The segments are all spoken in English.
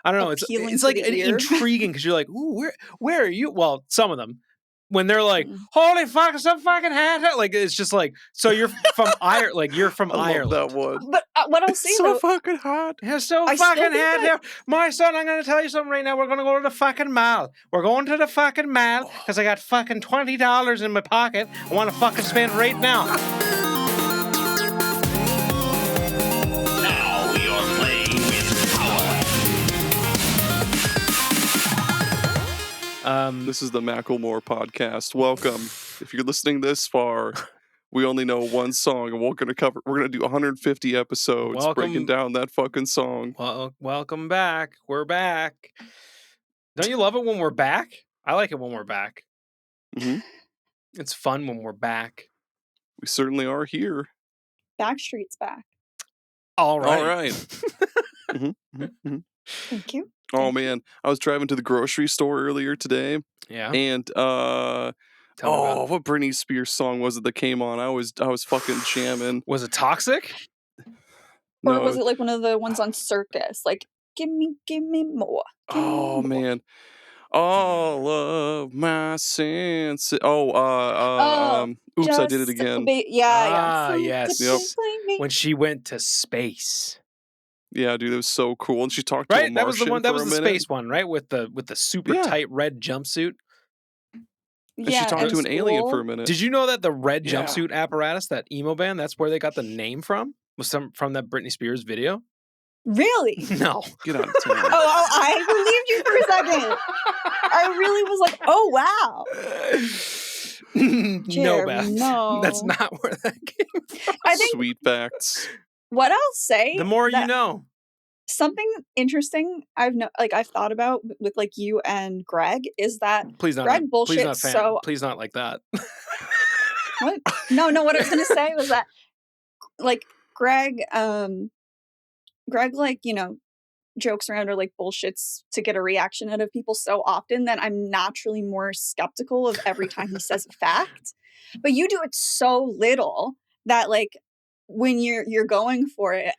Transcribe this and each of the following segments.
I don't know. appealing It's to like the ear. intriguing because you're like, ooh, where are you? Well, some of them. When they're like, holy fuck, it's a fucking hat. Like, it's just like, so you're from Ireland. Like, you're from Ireland. Love that one. But what I'll say, So though, fucking hot. It's so I still fucking think hot here. My son, I'm going to tell you something right now. We're going to go to the fucking mall. We're going to the fucking mall because I got fucking $20 in my pocket. I want to fucking spend right now. Now you're playing with power. This is the Macklemore podcast. Welcome. If you're listening this far, we only know one song, and we're gonna do 150 episodes breaking down that fucking song. Well, welcome back. We're back. Don't you love it when we're back? I like it when we're back. Mm-hmm. It's fun when we're back. We certainly are here. Backstreet's back. All right. All right. Mm-hmm. Thank you. Oh man, I was driving to the grocery store earlier today. Yeah. And what Britney Spears song was it that came on? I was fucking jamming. Was it Toxic? Or was it like one of the ones on Circus? Like, give me more. Oh man. All of my senses. Oops, I did it again. Yeah. Yes. Yep. When she went to space. Yeah, dude, it was so cool. And she talked to a Martian. That was the one. That was the minute. space one, right? With the super tight red jumpsuit. And she talked to an alien for a minute. Did you know that the red jumpsuit apparatus, that emo band, that's where they got the name from? Was from that Britney Spears video? Really? No. Get out of town. I believed you for a second. I really was like, oh wow. No, Beth. No. That's not where that came from. I think Sweet facts. what I'll say, the more you know. Something interesting I've thought about with like you and Greg is that Please not, Greg bullshit. Please not like that. What? No. What I was gonna say was that like Greg, like, you know, jokes around or like bullshits to get a reaction out of people so often that I'm naturally more skeptical of every time he says a fact. But you do it so little that like when you're going for it,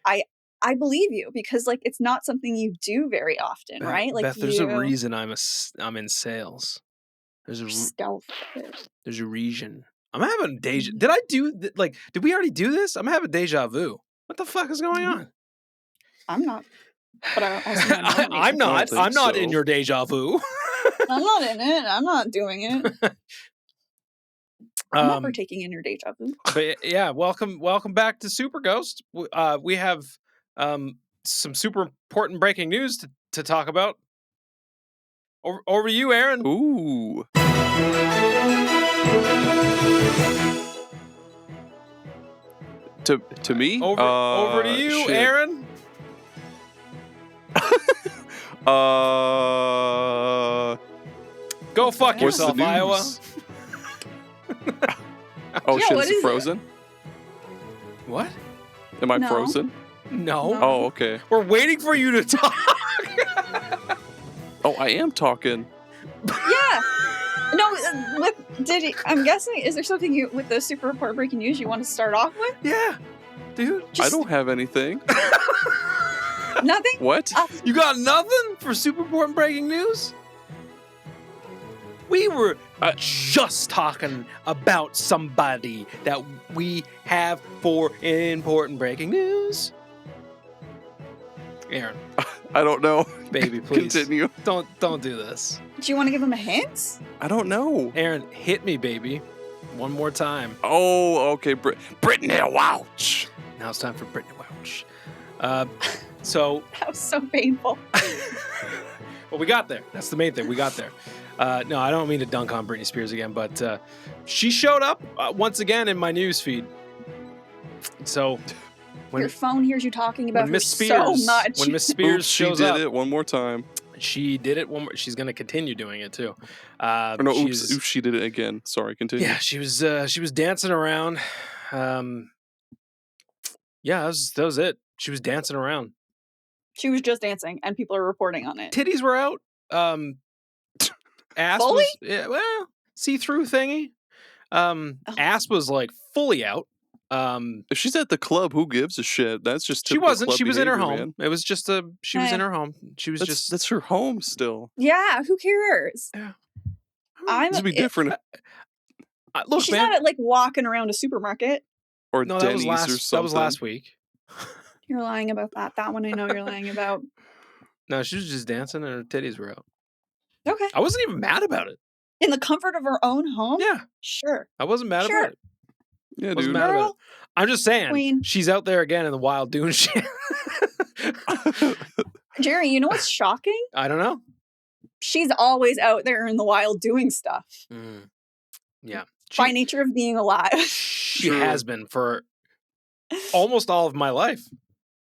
I believe you because like it's not something you do very often, right? Like Beth, there's a reason I'm in sales. There's a stealth. There's a reason. I'm having deja. Did I do did we already do this? I'm having deja vu. What the fuck is going on? I'm not. But I'm not. I'm not in your deja vu. I'm not in it. I'm not doing it. I'm not partaking in your deja vu. But yeah, welcome back to Super Ghost. We have some super important breaking news to talk about. Over to you, Aaron. Ooh. To me? Over to you, shit. Aaron. Go fuck yourself, Iowa. Shit, is it frozen? What? Am I frozen? No. Oh, okay. We're waiting for you to talk. Oh, I am talking. Yeah. No, I'm guessing, is there something with the super report breaking news you want to start off with? Yeah. Dude. I don't have anything. Nothing? What? You got nothing for super important breaking news? We were just talking about somebody that we have for important breaking news. Aaron. I don't know. Baby, please. Continue. Don't do this. Do you want to give him a hint? I don't know. Aaron, hit me, baby. One more time. Oh, okay. Brittany Welch. Now it's time for Brittany Welch. So that was so painful. Well, we got there. That's the main thing. We got there. No, I don't mean to dunk on Britney Spears again, but she showed up once again in my news feed. So when your phone hears you talking about her so much. When Miss Spears shows up, she did it one more time. She did it one more. She's going to continue doing it too. Oops, she did it again. Sorry, continue. Yeah, she was dancing around. Yeah, that was it. She was dancing around. She was just dancing, and people are reporting on it. Titties were out. Ass fully? Was, see-through thingy. Ass was like fully out. If she's at the club, who gives a shit? That's just she typical wasn't. club She was in her behavior, home. man. It was just a. She was in her home. She was That's her home still. Yeah, who cares? Yeah. I'm. This would be different. Look, She's man. not like walking around a supermarket. Or No, Denny's or something. That was last week. You're lying about that. That one I know you're lying about. No, she was just dancing and her titties were out. Okay. I wasn't even mad about it. In the comfort of her own home? Yeah. Sure. I wasn't mad about it. Yeah, Wasn't dude. mad about Girl. it. I'm just saying, Queen. she's out there again in the wild doing shit. Gerry, you know what's shocking? I don't know. She's always out there in the wild doing stuff. Yeah. By nature of being alive. She True. has been for almost all of my life.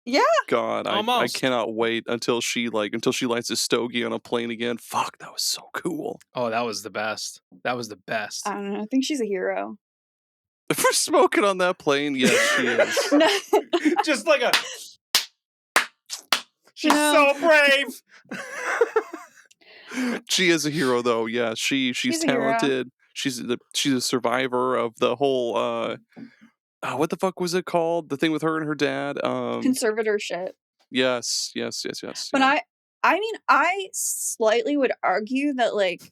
Yeah. God, I Almost. cannot wait until she lights a stogie on a plane again. Fuck, that was so cool. Oh, that was the best. That was the best. I don't know. I think she's a hero. If we're smoking on that plane, yes, she is. Just like a. She's No. so brave. She is a hero, though. Yeah, she's She's a hero. talented. She's a survivor of the whole. What the fuck was it called? The thing with her and her dad. Conservatorship. Yes. But I mean, I slightly would argue that like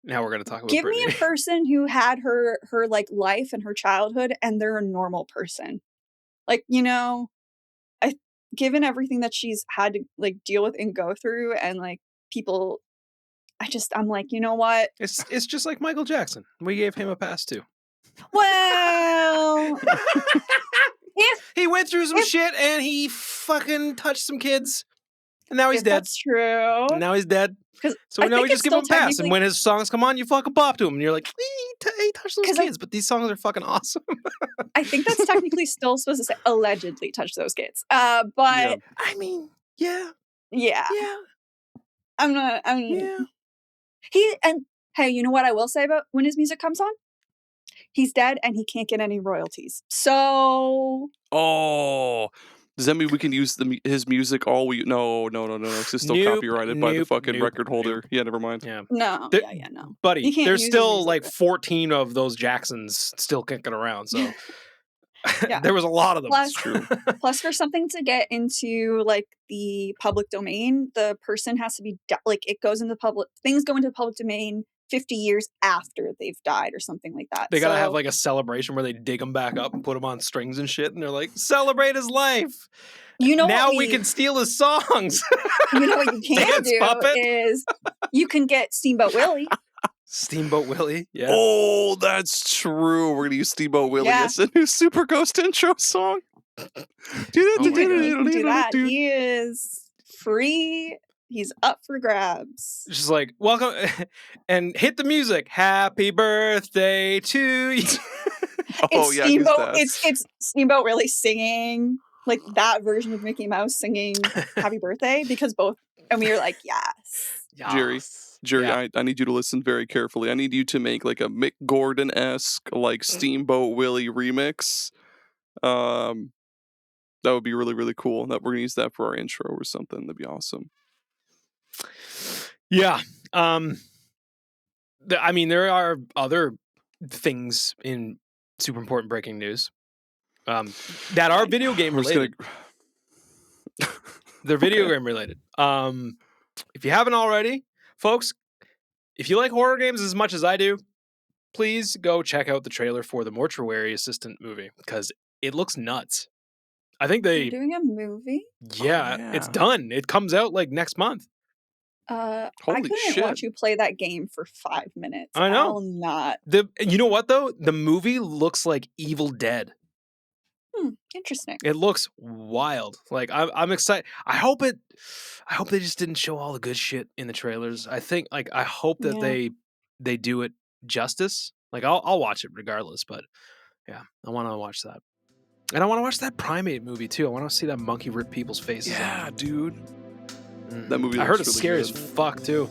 Now we're gonna talk about. give me a Britney. person who had her like life and her childhood and they're a normal person. Like, you know, given everything that she's had to like deal with and go through and like people I'm like, you know what? It's just like Michael Jackson. We gave him a pass too. Well, He went through some shit and he fucking touched some kids. And now he's if dead. that's true. And now he's dead. 'Cause So I now think we just it's give him a still pass. And technically- when his songs come on, you fucking pop to him. And you're like, he touched those 'Cause kids. But these songs are fucking awesome. I think that's technically still supposed to say allegedly touch those kids. But Yeah. I mean, yeah. yeah. Yeah. Hey, you know what I will say about when his music comes on? He's dead and he can't get any royalties. So Oh, does that mean we can use his music all we? No. It's still Nope, copyrighted by the nope, fucking nope, record holder. nope. Yeah, never mind. Yeah. no, There- no. Buddy, You can't there's use his still music, like but- 14 of those Jacksons still kicking around. So Yeah. there was a lot of them. Plus- True. Plus, for something to get into like the public domain, the person has to be like it goes into public. Things go into the public domain 50 years after they've died or something like that. They gotta So- have like a celebration where they dig him back up and put him on strings and shit, and they're like, celebrate his life. You know now what we can steal his songs. You know what you can Dance do puppet. is you can get Steamboat Willie. Steamboat Willie. Yeah. Oh, that's true. We're gonna use Steamboat Willie Yeah. as the new Super Ghost intro song. Oh my God. You can do that. He is free. He's up for grabs. Just like, welcome and hit the music. Happy birthday to you. Oh It's yeah, use Steamboat. that. It's Steamboat really singing like that version of Mickey Mouse singing "Happy Birthday" because both, and we were like, yes. Jerry. Jerry, Yeah. I need you to listen very carefully. I need you to make like a Mick Gordon-esque like Steamboat Willie remix. That would be really, really cool. That we're gonna use that for our intro or something. That'd be awesome. Yeah. I mean, there are other things in super important breaking news that are video game We're just related. They're video game related. If you haven't already, folks, if you like horror games as much as I do, please go check out the trailer for the Mortuary Assistant movie because it looks nuts. I think You're they, doing a movie. yeah, it's yeah. done. It comes out like next month. I Holy couldn't shit. watch you play that game for 5 minutes. I know. I'll not. You know what though? The movie looks like Evil Dead. Interesting. It looks wild. Like I'm excited. I hope they just didn't show all the good shit in the trailers. I hope that Yeah. they do it justice. Like I'll watch it regardless, but yeah, I want to watch that. And I want to watch that primate movie too. I want to see that monkey rip people's faces Yeah, off. dude. Mhm. That movie I heard looks it's really scary good. as fuck too.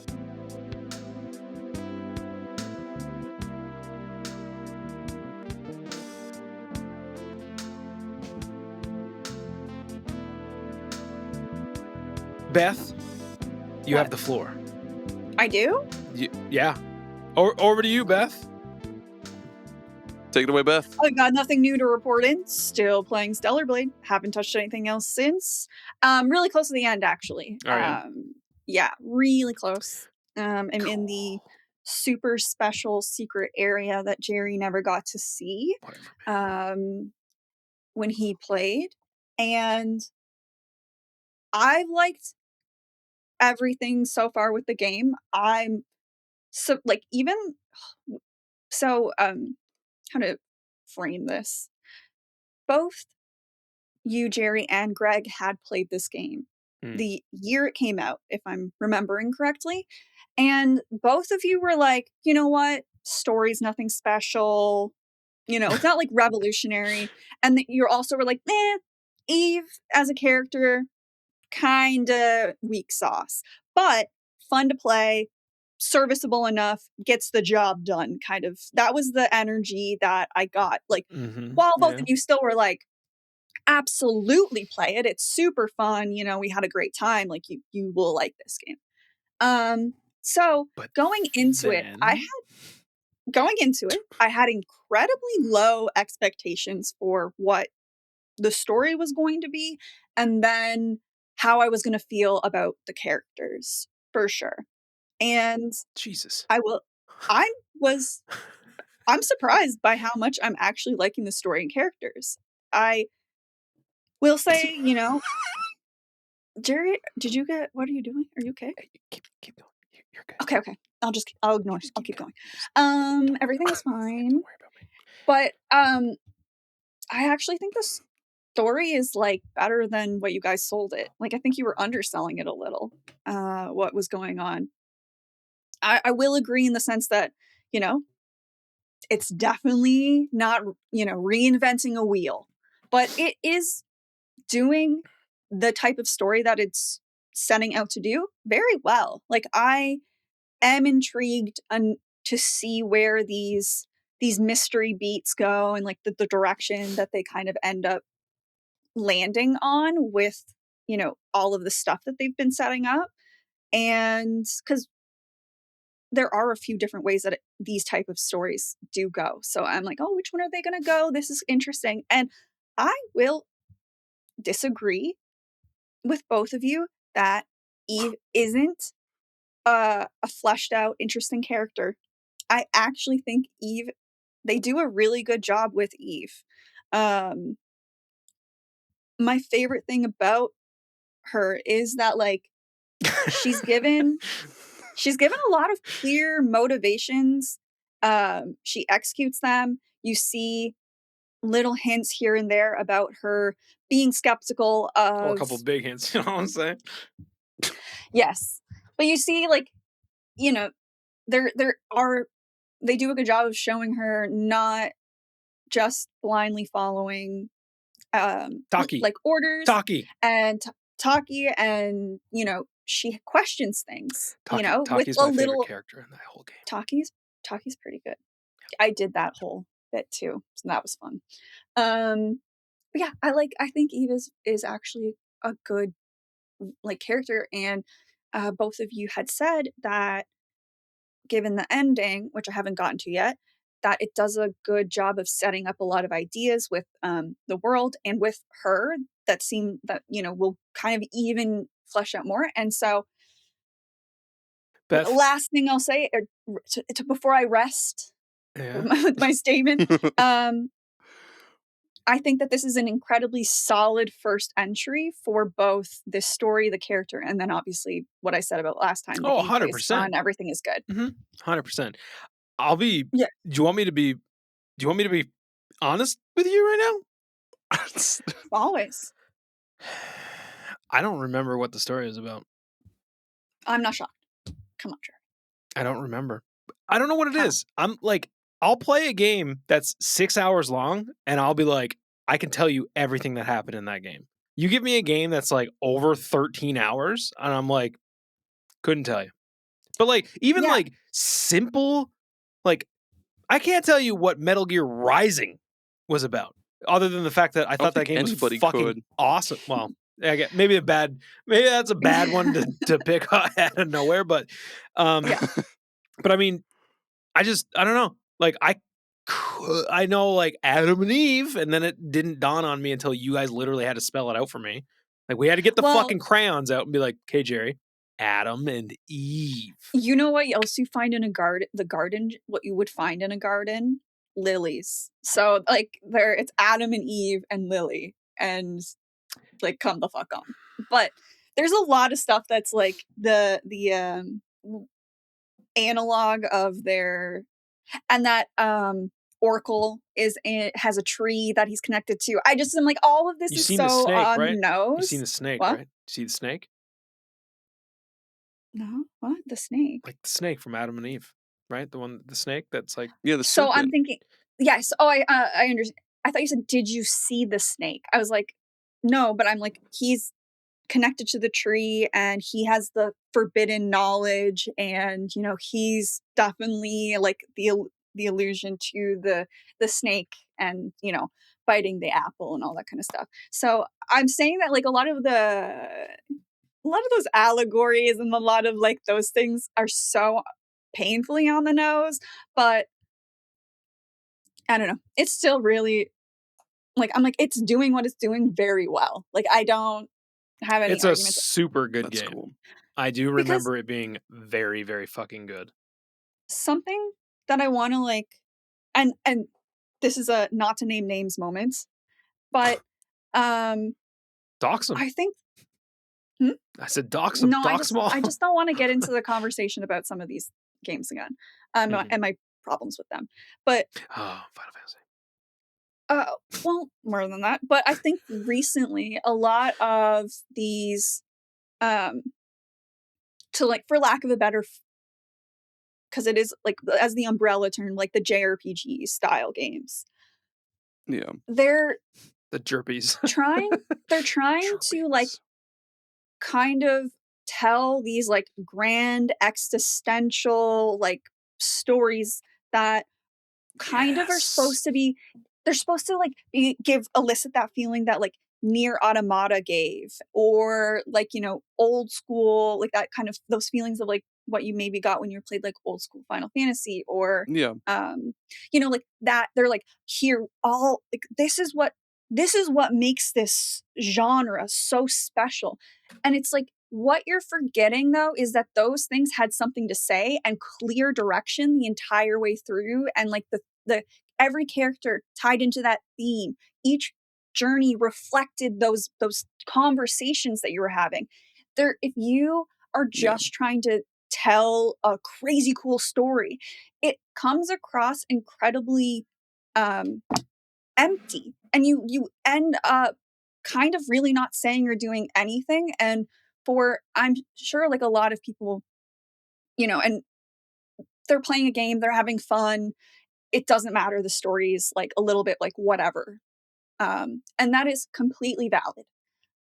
Beth, you have What? the floor. I do. Yeah. Over to you, Beth. Take it away, Beth. I got nothing new to report in. Still playing Stellar Blade. Haven't touched anything else since. Really close to the end, actually. Oh, yeah? Yeah, really close. I'm in the super special secret area that Gerry never got to see when he played. And I've liked everything so far with the game. I'm so like even so how to frame this. Both you, Gerry, and Greg had played this game the year it came out, if I'm remembering correctly. And both of you were like, you know what? Story's nothing special. You know, it's not like revolutionary. And you also were like, Eve as a character, kinda weak sauce. But fun to play, serviceable enough, gets the job done, kind of. That was the energy that I got. Like, while both of you still were like, absolutely play it. It's super fun. You know, we had a great time. Like you will like this game. So But going into it, I had incredibly low expectations for what the story was going to be, and then how I was going to feel about the characters for sure. And Jesus. I'm surprised by how much I'm actually liking the story and characters. I will say, you know, Gerry, what are you doing? Are you okay? Hey, keep going. You're good. Okay. I'll ignore. I'll keep going. Everything is fine. Don't worry about me. But I actually think the story is like better than what you guys sold it. Like I think you were underselling it a little. What was going on? I will agree in the sense that, you know, it's definitely not, you know, reinventing a wheel, but it is doing the type of story that it's setting out to do very well. Like I am intrigued to see where these mystery beats go and like the direction that they kind of end up landing on with, you know, all of the stuff that they've been setting up. And because there are a few different ways that these type of stories do go. So I'm like, oh, which one are they going to go? This is interesting. And I will disagree with both of you that Eve isn't a fleshed out, interesting character. I actually think they do a really good job with Eve. My favorite thing about her is that like she's given a lot of clear motivations. She executes them. You see little hints here and there about her being skeptical of Well, a couple big hints, you know what I'm saying? Yes. But you see, like, you know, they do a good job of showing her not just blindly following Taki. like orders Taki. and Taki, and you know, she questions things, you know, with Taki's a my favorite little character in that whole game. Taki's pretty good. I did that whole bit too, so that was fun. But yeah, I think Eve is actually a good like character, and both of you had said that given the ending, which I haven't gotten to yet, that it does a good job of setting up a lot of ideas with the world and with her that seem that, you know, will kind of even flesh out more. And so Beth. the last thing I'll say before I rest with my statement, I think that this is an incredibly solid first entry for both this story, the character, and then obviously what I said about last time. The gameplay is 100%. fun, everything is good. 100%. I'll be. Yeah. Do you want me to be honest with you right now? Always. I don't remember what the story is about. I'm not shocked. Come on, Gerry. I don't remember. I don't know what it is. I'm like, I'll play a game that's 6 hours long, and I'll be like, I can tell you everything that happened in that game. You give me a game that's like over 13 hours, and I'm like, couldn't tell you. But like, even like simple, like, I can't tell you what Metal Gear Rising was about, other than the fact that I thought that game was fucking awesome. Well, maybe that's a bad one to pick out of nowhere, but but I mean, I don't know. Like, I I know like Adam and Eve, and then it didn't dawn on me until you guys literally had to spell it out for me. Like we had to get the Well, fucking crayons out and be like, okay, Gerry, Adam and Eve. you know what else you find in a garden? The garden, what you would find in a garden? Lilies. So like it's Adam and Eve and Lily, and like come the fuck on. But there's a lot of stuff that's like the analog of their, and that Oracle has a tree that he's connected to. I just am like, all of this You've is seen the so snake, on right? the nose. You've seen the snake, What? right? See the snake? No, what? The snake? Like the snake from Adam and Eve, right? The snake that's like, Yeah, the So I'm serpent. thinking, yes. Oh, I understand. I thought you said, did you see the snake? I was like, no, but I'm like, he's connected to the tree and he has the forbidden knowledge, and you know, he's definitely like the allusion to the snake, and you know, biting the apple and all that kind of stuff. So I'm saying that like a lot of those allegories and a lot of like those things are so painfully on the nose, but I don't know. It's still really like, I'm like, it's doing what it's doing very well. Like I don't have any it's a arguments super good That's game. cool. I do because remember it being very, very fucking good. something that I want to like, and this is a not to name names moment, but Dox 'em. I think I said dox 'em. no, Dox 'em all. I just don't want to get into the conversation about some of these games again, Mhm. and my problems with them. But Oh, Final Fantasy. well, more than that. But I think recently a lot of these, to like, for lack of a better, because it is like as the umbrella term, like the JRPG style games, Yeah. they're The jerpies. trying to like Jerpies. kind of tell these like grand existential like stories that kind of are supposed to be, they're supposed to like elicit that feeling that like Near Automata gave, or like, you know, old school, like that kind of, those feelings of like what you maybe got when you played like old school Final Fantasy, or Yeah. you know, like that. They're like, here, all like this is what makes this genre so special. And it's like, what you're forgetting though is that those things had something to say and clear direction the entire way through, and like the every character tied into that theme, each journey reflected those conversations that you were having there. If you are Yeah. just trying to tell a crazy cool story, it comes across incredibly empty, and you end up kind of really not saying or doing anything. And for, I'm sure like a lot of people, you know, and they're playing a game, they're having fun, it doesn't matter, the story's like a little bit like whatever, and that is completely valid.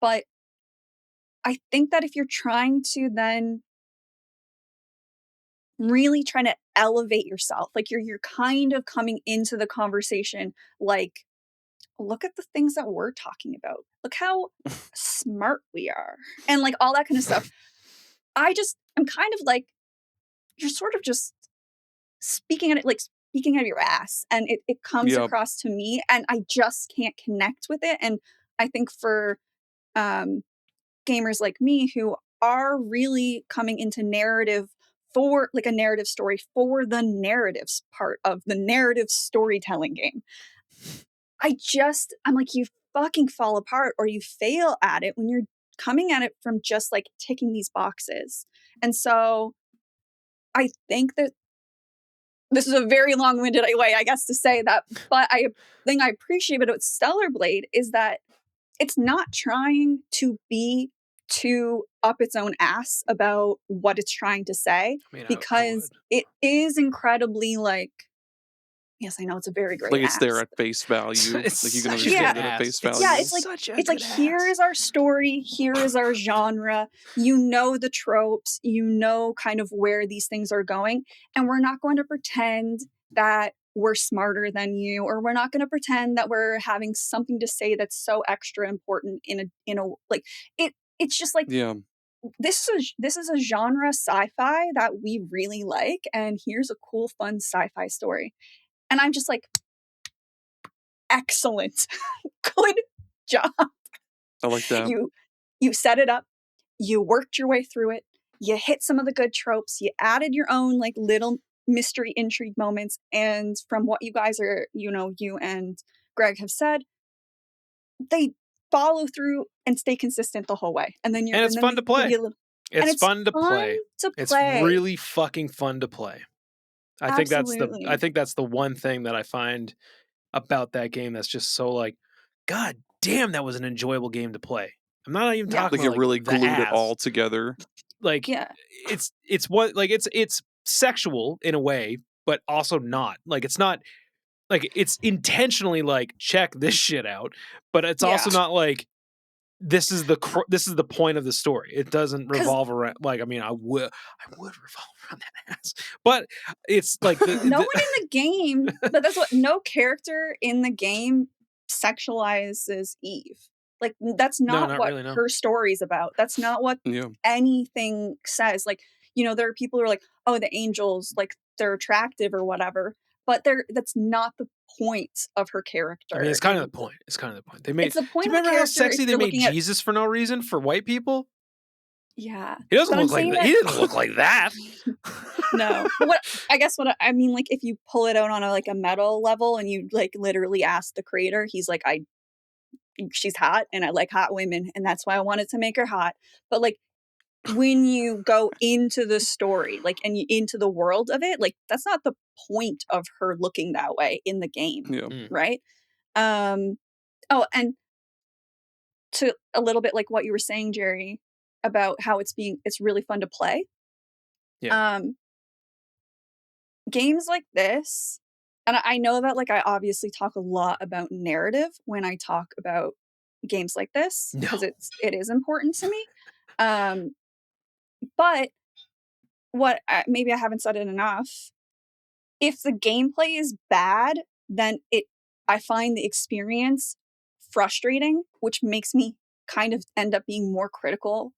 But I think that if you're trying to then really trying to elevate yourself, like you're kind of coming into the conversation like, look at the things that we're talking about, look how smart we are, and like all that kind of stuff. I'm kind of like, you're sort of just speaking out of your ass, and it comes Yep. across to me, and I just can't connect with it. And I think for gamers like me who are really coming into narrative for like a narrative story, for the narratives part of the narrative storytelling game, I'm like, you fucking fall apart or you fail at it when you're coming at it from just like ticking these boxes. And so I think that this is a very long-winded way, I guess, to say that, but I think I appreciate about Stellar Blade is that it's not trying to be too up its own ass about what it's trying to say, I mean, I because would. it is incredibly like, yes, I know it's a very great Like it's there ass. at face value. It's Like you can such a understand good it at ass. face It's value. Yeah, it's like, such a it's like, good here ass. is our story, here is our genre, you know, the tropes, you know, kind of where these things are going, and we're not going to pretend that we're smarter than you, or we're not going to pretend that we're having something to say that's so extra important in a like, it's just like, Yeah. this is a genre sci-fi that we really like, and here's a cool fun sci-fi story. And I'm just like, excellent. Good job. I like that. You set it up, you worked your way through it, you hit some of the good tropes, you added your own like little mystery intrigue moments, and from what you guys are, you and Greg have said, they follow through and stay consistent the whole way. And then it's fun to play. It's fun to play. It's really fucking fun to play. I think that's the one thing that I find about that game that's just so like, God damn, that was an enjoyable game to play. I'm not even talking like about it really glued it all together. Like it's what like it's sexual in a way, but also not. Like it's not like it's intentionally like check this shit out, but it's also not like this is the point of the story. It doesn't revolve around like I mean I would revolve around that ass, but it's like no one in the game. But that's what no character in the game sexualizes Eve. Like that's not what really, her story's about. That's not what anything says. Like there are people who are like, oh, the angels like they're attractive or whatever. But that's not the point of her character. I mean, it's kind of the point. They made. It's the point. Do you remember how sexy they made Jesus for no reason for white people? Yeah, he doesn't look like that. He didn't look like that. No, but what I mean, like if you pull it out on a meta level and you like literally ask the creator, he's like, she's hot and I like hot women, and that's why I wanted to make her hot. But like when you go into the story, like and into the world of it, like that's not the point of her looking that way in the game, right? Oh, and to a little bit like what you were saying, Gerry, about how it's really fun to play. Games like this, and I know that like I obviously talk a lot about narrative when I talk about games like this because it is important to me. But what maybe I haven't said it enough. If the gameplay is bad, then I find the experience frustrating, which makes me kind of end up being more critical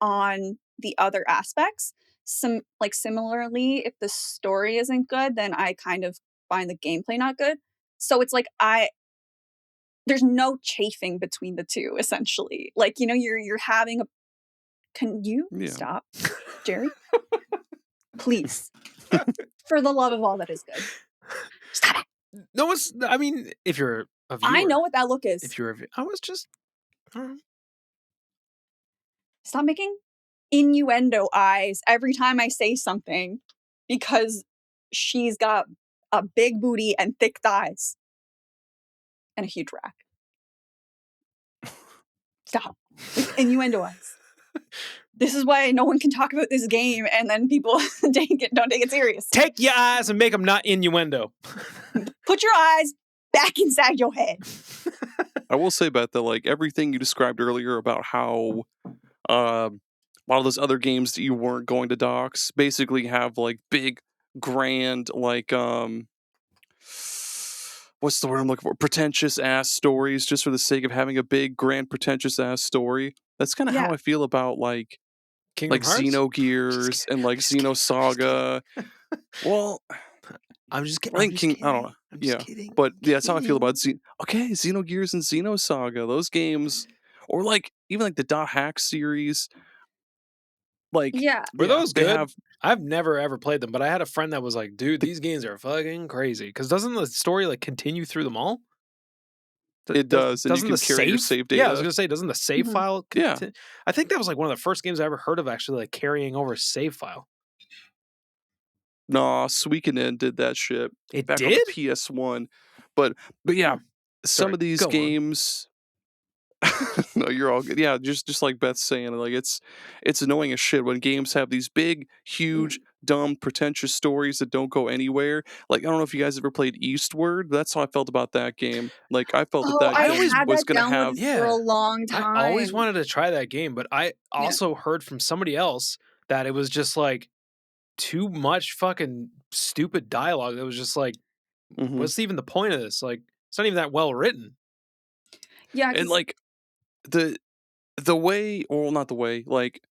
on the other aspects. Similarly, if the story isn't good, then I kind of find the gameplay not good. So it's like there's no chafing between the two, essentially. Like, you're having can you stop, Gerry? Please. For the love of all that is good. Stop it. No, I mean, if you're a viewer. I know what that look is. If you're I was just... Stop making innuendo eyes every time I say something because she's got a big booty and thick thighs. And a huge rack. Stop. With innuendo eyes. This is why no one can talk about this game and then people don't take it serious. Take your eyes and make them not innuendo. Put your eyes back inside your head. I will say, Beth, that like everything you described earlier about how a lot of those other games that you weren't going to docs basically have like big, grand, like what's the word I'm looking for? Pretentious ass stories just for the sake of having a big, grand, pretentious ass story. That's kind of how I feel about like Xenogears and like Xenosaga. Well, I'm just kidding. I don't know. Kidding. But that's how I feel about Xenogears and Xenosaga. Those games, or like even like the Dot Hack series. Like, were those good? I've never ever played them, but I had a friend that was like, "Dude, these games are fucking crazy." Because doesn't the story like continue through them all? It does, and you can carry your save data. Yeah, I was gonna say, doesn't the save file? I think that was like one of the first games I ever heard of actually like carrying over a save file. Nah, Suikoden did that shit. It back did? on the PS1, but yeah, some of these games. No, you're all good. Yeah, just like Beth's saying, like it's annoying as shit when games have these big, huge, dumb, pretentious stories that don't go anywhere. Like, I don't know if you guys ever played Eastward. That's how I felt about that game. Like, I felt that game was going to have for a long time. I always wanted to try that game, but I also heard from somebody else that it was just like too much fucking stupid dialogue. That was just like, what's even the point of this? Like, it's not even that well written. Yeah, and like the way, or not the way, like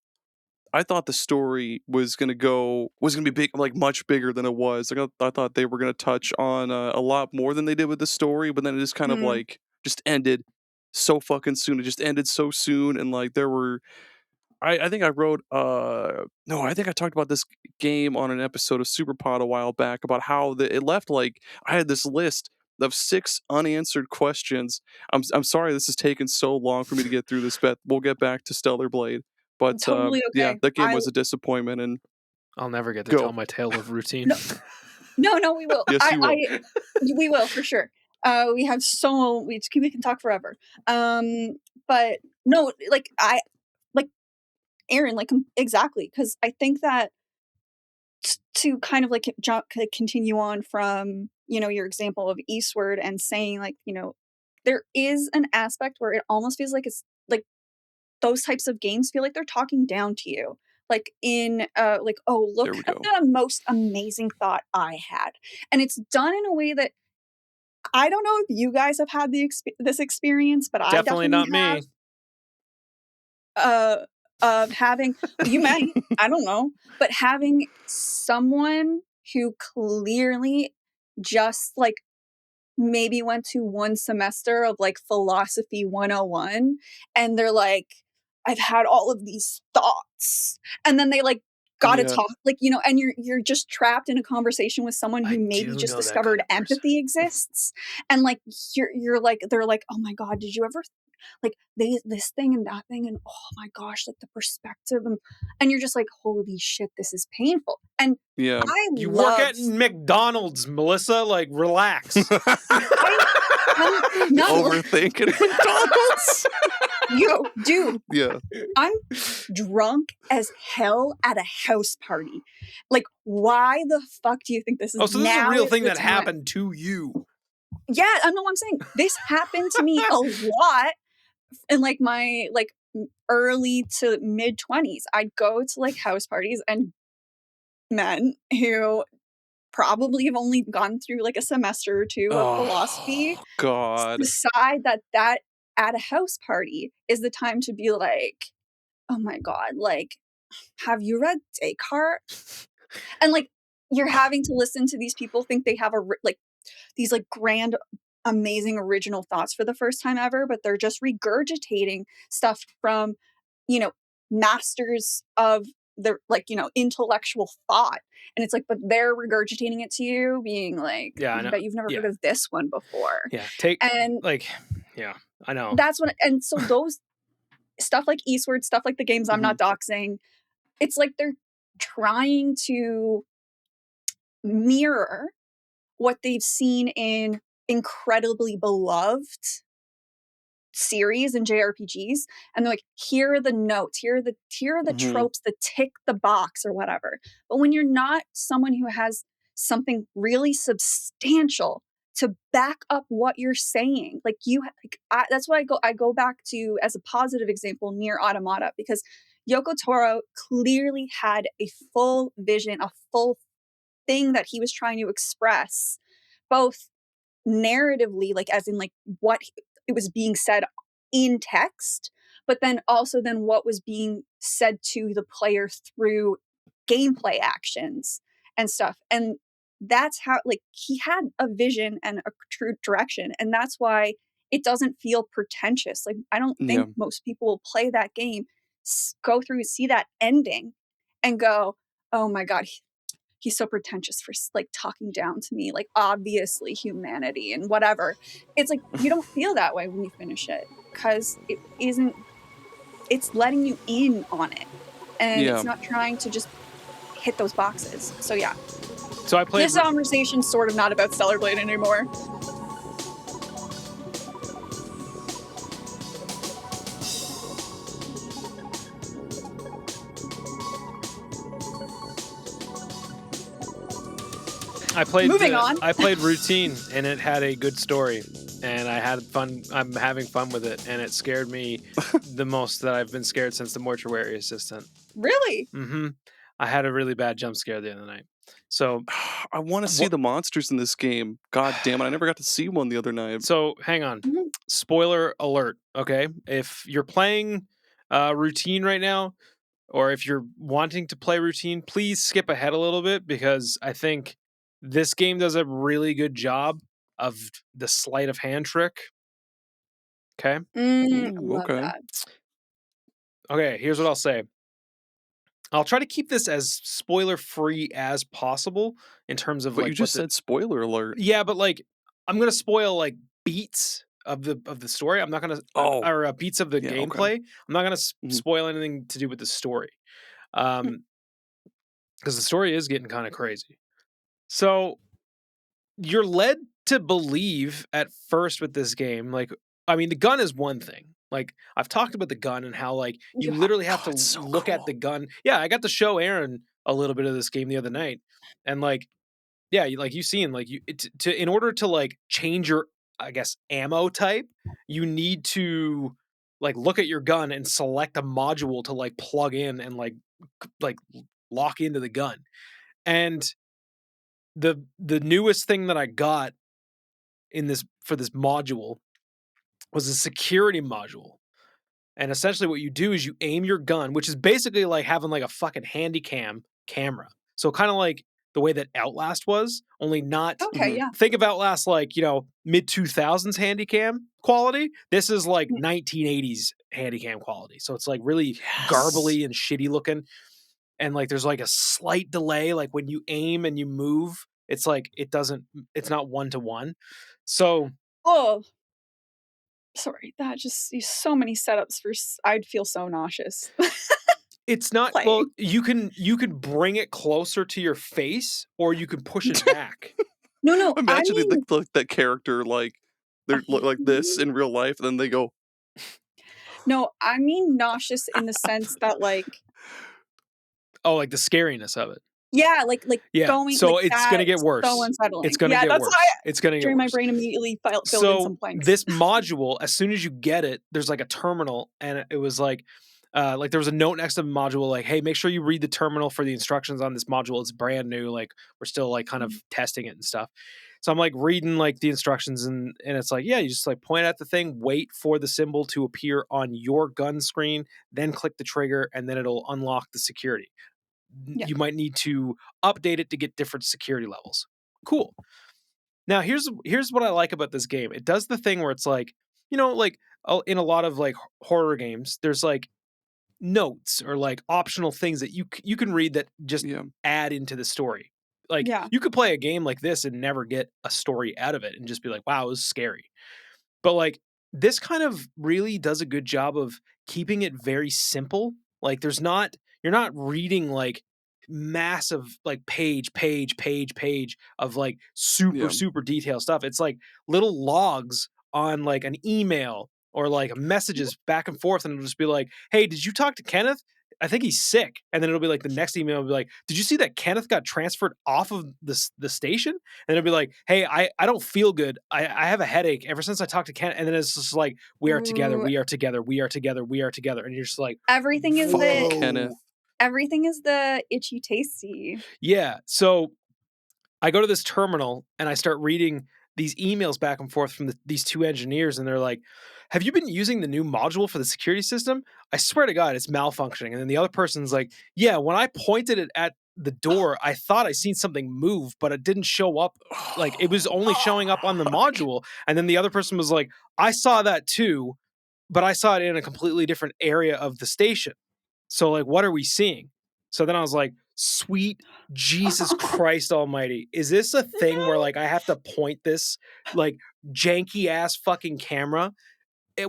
I thought the story was gonna be big, like much bigger than it was. Like I thought they were gonna touch on a lot more than they did with the story, but then it just kind of Mm. like just ended so fucking soon. It just ended so soon, and like there were. I think I wrote no, I think I talked about this game on an episode of Superpod a while back about how it left like I had this list of 6 unanswered questions. I'm sorry this has taken so long for me to get through this, Beth. We'll get back to Stellar Blade. But Totally yeah, okay. that game was a disappointment and I'll never get to go. tell my tale of routine. No, we will. Yes, you will. We will for sure. We have we can talk forever. But no, like Aaron, like exactly, because I think that to kind of like continue on from your example of Eastward and saying like there is an aspect where it almost feels like it's like those types of games feel like they're talking down to you. Like in like, oh, look There we at go. the most amazing thought I had. And it's done in a way that I don't know if you guys have had this experience, but I Definitely not definitely have. me. Of having, you might, I don't know, but having someone who clearly just like maybe went to one semester of like philosophy 101 and they're like, I've had all of these thoughts, and then they like gotta Yeah. talk, like and you're just trapped in a conversation with someone who I maybe do just know that kind discovered of person. empathy exists, and like you're like, they're like, oh my god, did you ever like this thing and that thing, and oh my gosh, like the perspective, and you're just like, holy shit, this is painful. And Yeah. I You work love at McDonald's, Melissa. Like, relax. no, Overthinking McDonald's. yo, dude, Yeah. I'm drunk as hell at a house party. Like, why the fuck do you think this is? Oh, so this is a now real is thing the that time. happened to you. Yeah, I know what I'm saying. This happened to me a lot in like my like early to mid 20s. I'd go to like house parties and men who probably have only gone through like a semester or two of philosophy Oh God. decide that at a house party is the time to be like, oh my god, like, have you read Descartes? And like you're having to listen to these people think they have like these like grand amazing original thoughts for the first time ever, but they're just regurgitating stuff from masters of their like intellectual thought, and it's like, but they're regurgitating it to you being like, Yeah, I I know. bet you've never Yeah. heard of this one before. Yeah, And yeah, I know. that's what, and so those stuff like Eastward, stuff like the games I'm not doxing, it's like they're trying to mirror what they've seen in incredibly beloved series and JRPGs, and they're like, here are the notes, here are the tropes that tick the box or whatever. But when you're not someone who has something really substantial to back up what you're saying, like that's what I go back to as a positive example, Near Automata, because Yoko Taro clearly had a full vision, a full thing that he was trying to express, both narratively, like as in like what it was being said in text, but then also then what was being said to the player through gameplay actions and stuff. And that's how, like, he had a vision and a true direction, and that's why it doesn't feel pretentious. Like, I don't Yeah. think most people will play that game, go through, see that ending, and go, oh my god, he's so pretentious for like talking down to me, like obviously humanity and whatever. It's like, you don't feel that way when you finish it, because it's letting you in on it, and Yeah. it's not trying to just hit those boxes. So yeah, So I played this conversation's sort of not about Stellar Blade anymore. Moving on. I played Routine, and it had a good story, and I had fun. I'm having fun with it, and it scared me the most that I've been scared since the Mortuary Assistant. Really? Mm-hmm. I had a really bad jump scare the other night. So I want to see the monsters in this game. God damn it, I never got to see one the other night. So hang on. Spoiler alert, okay? If you're playing Routine right now, or if you're wanting to play routine, please skip ahead a little bit because I think this game does a really good job of the sleight of hand trick. Okay. I Ooh, love okay. that. Okay, here's what I'll say. I'll try to keep this as spoiler free as possible in terms of But like you what just the said spoiler alert. yeah, but like I'm gonna spoil like beats of the story. I'm not gonna Oh, or beats of the yeah, okay. gameplay. I'm not gonna Mhm. spoil anything to do with the story, because the story is getting kind of crazy. So you're led to believe at first with this game, like I mean, the gun is one thing. Like I've talked about the gun and how like you You have. literally have Oh, to it's so look at the cool. gun. Yeah, I got to show Aaron a little bit of this game the other night, and like yeah, like you seen like you to in order to like change your I guess ammo type, you need to like look at your gun and select a module to like plug in and like lock into the gun. And the newest thing that I got in this for this module was a security module. And essentially what you do is you aim your gun, which is basically like having like a fucking handy camera. So kind of like the way that Outlast was, only not Okay, Mhm. yeah. think of Outlast like, mid 2000s handy cam quality. This is like Mm. 1980s handy cam quality. So it's like really Yes. garbly and shitty looking. And like there's like a slight delay like when you aim and you move, it's like it's not one to one. So Oh, sorry. That just so many setups for. I'd feel so nauseous it's not well, playing. you can bring it closer to your face or you can push it back. No, no. I Imagining mean, that character like they're like this in real life, and then they go, no. I mean nauseous in the sense that like, Oh, like the scariness of it. yeah, like Yeah, going so like it's gonna get that's so worse. It's unsettling. gonna Yeah, get that's why worse. It's gonna get during my worse. brain immediately filled in So some blanks. this module, as soon as you get it, there's like a terminal, and it was like there was a note next to the module, like, "Hey, make sure you read the terminal for the instructions on this module. It's brand new. Like, we're still like kind of testing it and stuff." So I'm like reading like the instructions, and it's like, yeah, you just like point at the thing, wait for the symbol to appear on your gun screen, then click the trigger, and then it'll unlock the security. Yeah. You might need to update it to get different security levels. Cool. Now here's what I like about this game. It does the thing where it's like, like in a lot of like horror games, there's like notes or like optional things that you can read that just yeah, add into the story. Like Yeah. you could play a game like this and never get a story out of it and just be like, wow, it was scary. But like this kind of really does a good job of keeping it very simple. Like you're not reading like massive like page of like super yeah. super detailed stuff. It's like little logs on like an email or like messages back and forth and it'll just be like, "Hey, did you talk to Kenneth? I think he's sick." And then it'll be like the next email will be like, "Did you see that Kenneth got transferred off of the station?" And it'll be like, "Hey, I don't feel good. I have a headache ever since I talked to Kenneth." And then it's just like, "We are together. Ooh, We are together. We are together. We are together." And you're just like, everything is Fucking the Kenneth. "Whoa." itchy tasty. Yeah. So I go to this terminal and I start reading these emails back and forth from these two engineers, and they're like, "Have you been using the new module for the security system? I swear to God, it's malfunctioning." And then the other person's like, "Yeah, when I pointed it at the door, I thought I seen something move, but it didn't show up. Like it was only showing up on the module." And then the other person was like, "I saw that too, but I saw it in a completely different area of the station. So like, what are we seeing?" So then I was like, sweet Jesus Christ almighty. Is this a thing where like I have to point this like janky ass fucking camera?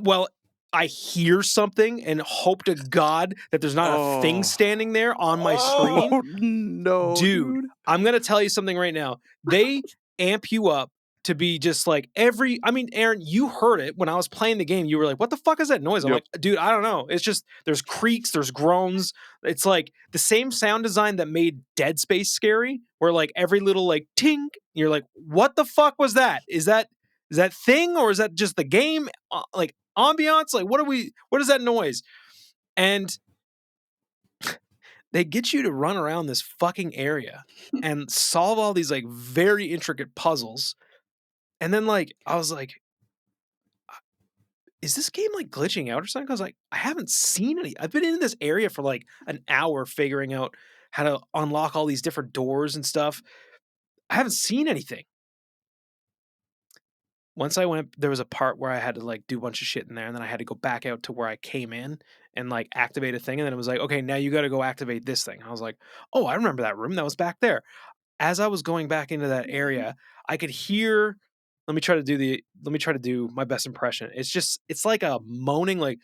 Well, I hear something and hope to God that there's not a thing Oh. standing there on my screen. Oh no, Dude, dude. I'm gonna tell you something right now. They amp you up to be just like I mean, Aaron, you heard it when I was playing the game. You were like, "What the fuck is that noise?" I'm Yep. like, "Dude, I don't know. It's just there's creaks, there's groans. It's like the same sound design that made Dead Space scary, where like every little like tink, you're like, "What the fuck was that? Is that thing or is that just the game like ambiance? Like what is that noise?" And they get you to run around this fucking area and solve all these like very intricate puzzles. And then like I was like, is this game like glitching out or something? Because like I haven't seen any. I've been in this area for like an hour figuring out how to unlock all these different doors and stuff. I haven't seen anything. Once I went, there was a part where I had to like do a bunch of shit in there, and then I had to go back out to where I came in and like activate a thing, and then it was like, okay, now you got to go activate this thing. I was like, oh, I remember that room that was back there. As I was going back into that area, I could hear. Let me try to do my best impression. It's like a moaning, like,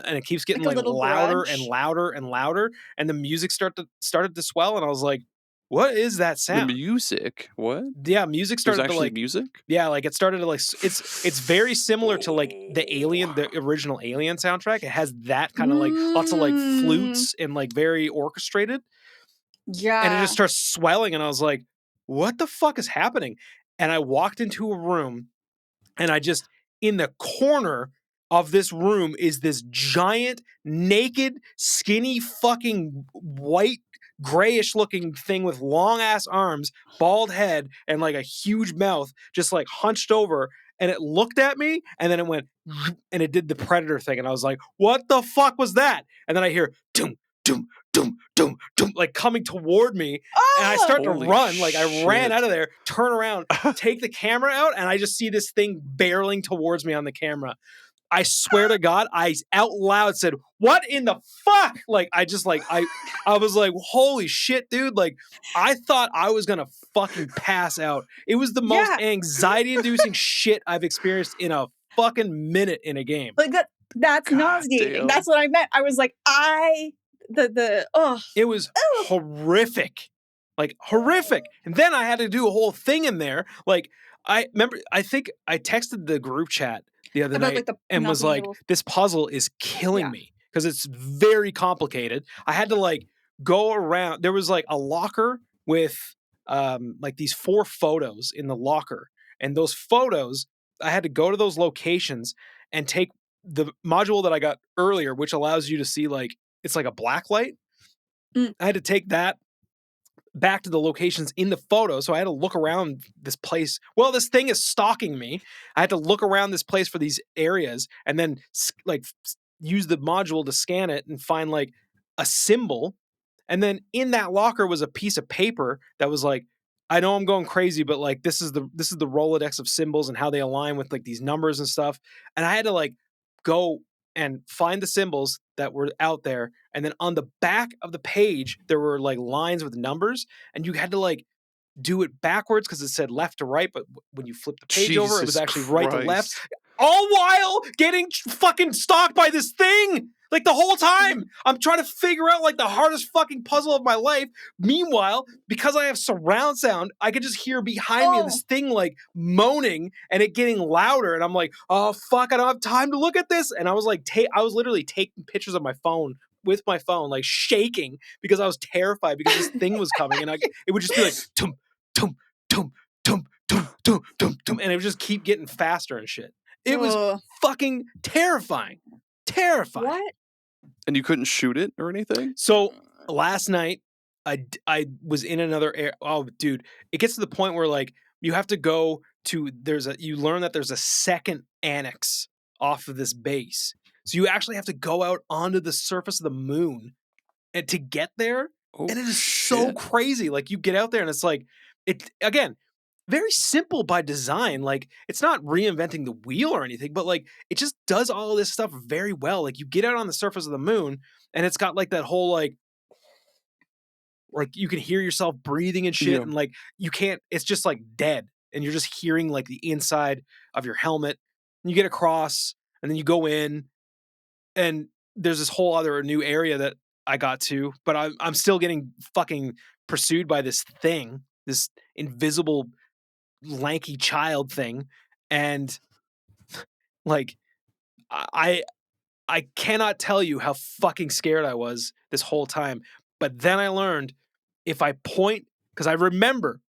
and it keeps getting Like a like little louder and grudge. louder and louder, and the music started to swell, and I was like, what is that The sound? music? What? Yeah, music There's started to actually like, music? yeah, like it started to like, it's very similar to like the original Alien soundtrack. It has that kind of like lots of like flutes and like very orchestrated, and it Yeah. just starts swelling, and I was like, what the fuck is happening? And I walked into a room, and I just, in the corner of this room is this giant, naked, skinny, fucking white, grayish looking thing with long ass arms, bald head, and like a huge mouth, just like hunched over. And it looked at me, and then it went, and it did the predator thing. And I was like, what the fuck was that? And then I hear, doom, doom, doom, doom, doom, like coming toward me. And I Oh! start to Holy run. Like I ran shit. out of there, turn around, take the camera out, and I just see this thing barreling towards me on the camera. I swear to God, I out loud said, "What in the fuck?" Like I just like I was like, "Holy shit, dude!" Like I thought I was gonna fucking pass out. It was the most Yeah. anxiety-inducing shit I've experienced in a fucking minute in a game. Like that's God nauseating. damn. That's what I meant. I was like, It was horrific. Like horrific. And then I had to do a whole thing in there. Like I remember I think I texted the group chat the other about night like the and was not being like, able. this puzzle is killing Yeah. me because it's very complicated. I had to like go around. There was like a locker with like these 4 photos in the locker. And those photos, I had to go to those locations and take the module that I got earlier, which allows you to see like it's like a black light. Mm. I had to take that back to the locations in the photo. So I had to look around this place. Well, this thing is stalking me. I had to look around this place for these areas and then like use the module to scan it and find like a symbol. And then in that locker was a piece of paper that was like, I know I'm going crazy, but like this is the Rolodex of symbols and how they align with like these numbers and stuff. And I had to like go and find the symbols that were out there, and then on the back of the page there were like lines with numbers, and you had to like do it backwards because it said left to right, but when you flip the page over it was Jesus actually right to left, Christ. all while getting fucking stalked by this thing. Like the whole time, I'm trying to figure out like the hardest fucking puzzle of my life. Meanwhile, because I have surround sound, I could just hear behind me this thing like moaning and it getting louder. And I'm like, oh fuck, I don't have time to look at this. And I was like, I was literally taking pictures of my phone with my phone, like shaking because I was terrified because this thing was coming, and it would just be like, tum, tum, tum, tum, tum, tum, tum, tum, and it would just keep getting faster and shit. It was fucking terrifying. Terrifying. What? And you couldn't shoot it or anything? So last night, I was in another area. Oh, dude, it gets to the point where like you have to go to you learn that there's a second annex off of this base. So you actually have to go out onto the surface of the moon and to get there. Oh, and it is so shit. crazy. Like you get out there and it's like again, very simple by design. Like it's not reinventing the wheel or anything, but like it just does all of this stuff very well. Like you get out on the surface of the moon and it's got like that whole like you can hear yourself breathing and shit, Yeah. and like you can't, it's just like dead. And you're just hearing like the inside of your helmet. And you get across and then you go in and there's this whole other new area that I got to, but I'm still getting fucking pursued by this thing, this invisible lanky child thing, and like I cannot tell you how fucking scared I was this whole time. But then I learned if I point, because I remember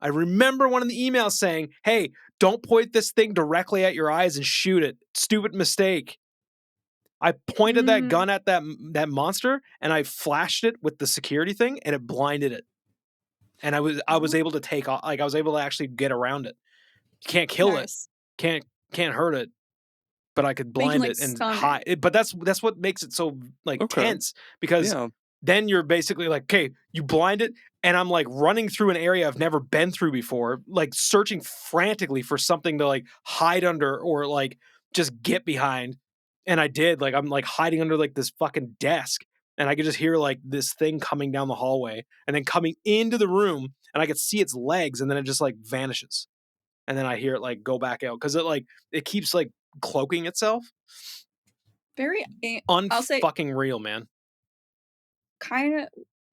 one of the emails saying, "Hey, don't point this thing directly at your eyes and shoot it. Stupid mistake." I pointed that gun at that monster and I flashed it with the security thing and it blinded it. And I was able to take off, like I was able to actually get around it. You can't kill it. can't hurt it, but I could But you can, blind like, it and stun hide. But that's what makes it so like Okay. tense, because Yeah. then you're basically like, okay, you blind it, and I'm like running through an area I've never been through before, like searching frantically for something to like hide under or like just get behind. And I did, like, I'm like hiding under like this fucking desk, and I could just hear like this thing coming down the hallway and then coming into the room, and I could see its legs, and then it just like vanishes. And then I hear it like go back out because it keeps like cloaking itself. very I'll say Unfucking real, man. kind of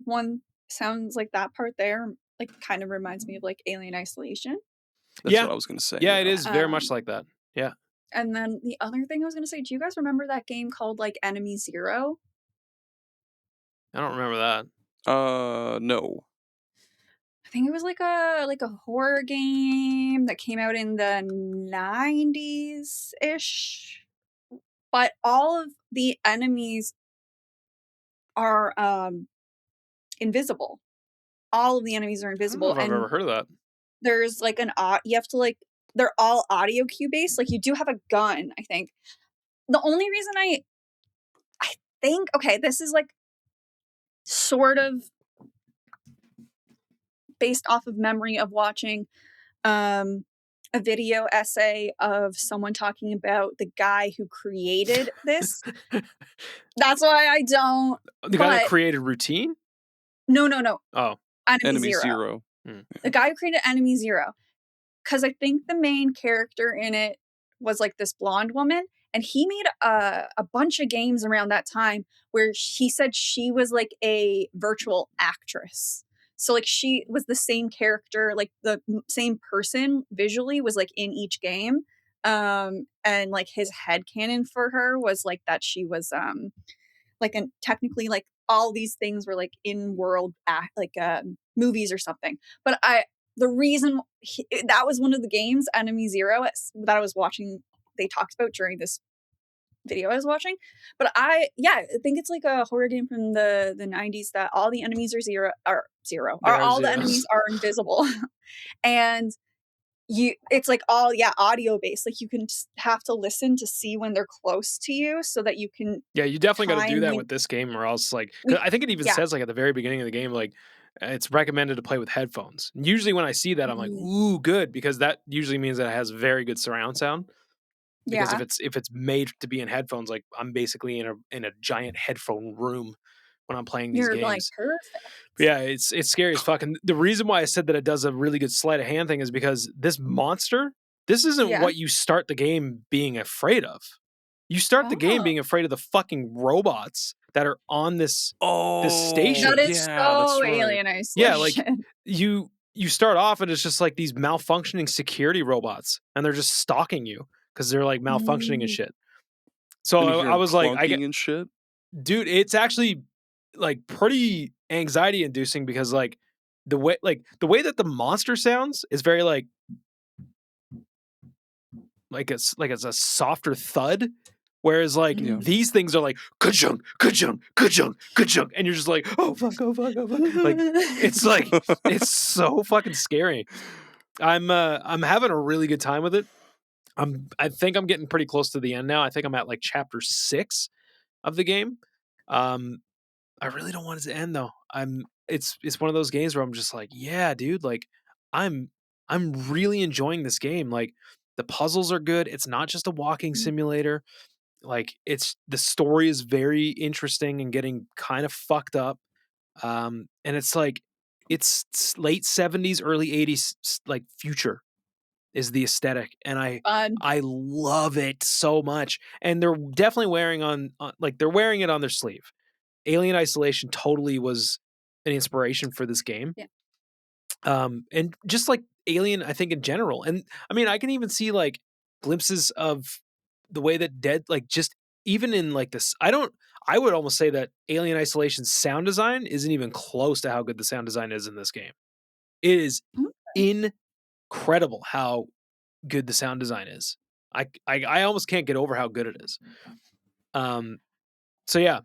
one sounds like that part there, like, kind of reminds me of, like, Alien Isolation. That's Yeah. what I was gonna say. Yeah, it is very much Um, like that. Yeah. And then the other thing I was gonna say, do you guys remember that game called, like, Enemy Zero? I don't remember that. No. I think it was like a horror game that came out in the 90s-ish. But all of the enemies are invisible. All of the enemies are I don't know invisible, if I've and ever heard of that. there's like you have to like they're all audio cue based. Like you do have a gun, I think. The only reason I think, okay, this is like sort of based off of memory of watching a video essay of someone talking about the guy who created this. That's why I don't. The guy that But created Routine? no. Oh. Enemy Zero. The guy who created Enemy Zero. Because I think the main character in it was like this blonde woman, and he made a bunch of games around that time where he said she was like a virtual actress. So like she was the same character, like the same person visually was like in each game. And like his headcanon for her was like that she was like and technically like all these things were like in world like movies or something. But the reason that was one of the games, Enemy Zero, that I was watching, they talked about during this video I was watching. But I think it's like a horror game from the 90s that all the enemies are zero. All the enemies are invisible. And it's like all audio based. Like you can have to listen to see when they're close to you so that you can. Yeah, you definitely got to do that with this game, or else like I think it even says like at the very beginning of the game, like it's recommended to play with headphones. And usually when I see that, I'm like, ooh, good, because that usually means that it has very good surround sound. Because if it's made to be in headphones, like I'm basically in a giant headphone room when I'm playing these games. Like, perfect. Yeah, it's scary as fuck. And the reason why I said that it does a really good sleight of hand thing is because this monster, this isn't what you start the game being afraid of. You start the game being afraid of the fucking robots that are on this station. That is so Alien Isolation. Yeah, like you start off and it's just like these malfunctioning security robots, and they're just stalking you because they're like malfunctioning and shit. So I was like, and shit. Dude, it's actually like pretty anxiety inducing because like the way that the monster sounds is very like it's a softer thud, whereas like these things are like ka-chunk, ka-chunk, ka-chunk, ka-chunk, and you're just like, oh fuck, oh fuck, oh fuck. Like it's so fucking scary. I'm having a really good time with it. I think I'm getting pretty close to the end now. I think I'm at like chapter 6 of the game. I really don't want it to end though. It's one of those games where I'm just like, yeah, dude, like I'm really enjoying this game. Like the puzzles are good. It's not just a walking simulator. Like the story is very interesting and getting kind of fucked up. And it's like it's late 70s, early 80s like future is the aesthetic, and I love it so much. And they're definitely wearing they're wearing it on their sleeve. Alien Isolation totally was an inspiration for this game. Yeah. And just like Alien, I think in general. And I mean, I can even see like glimpses of the way that like just even in like this, I would almost say that Alien Isolation's sound design isn't even close to how good the sound design is in this game. It is incredible how good the sound design is. I almost can't get over how good it is. So yeah,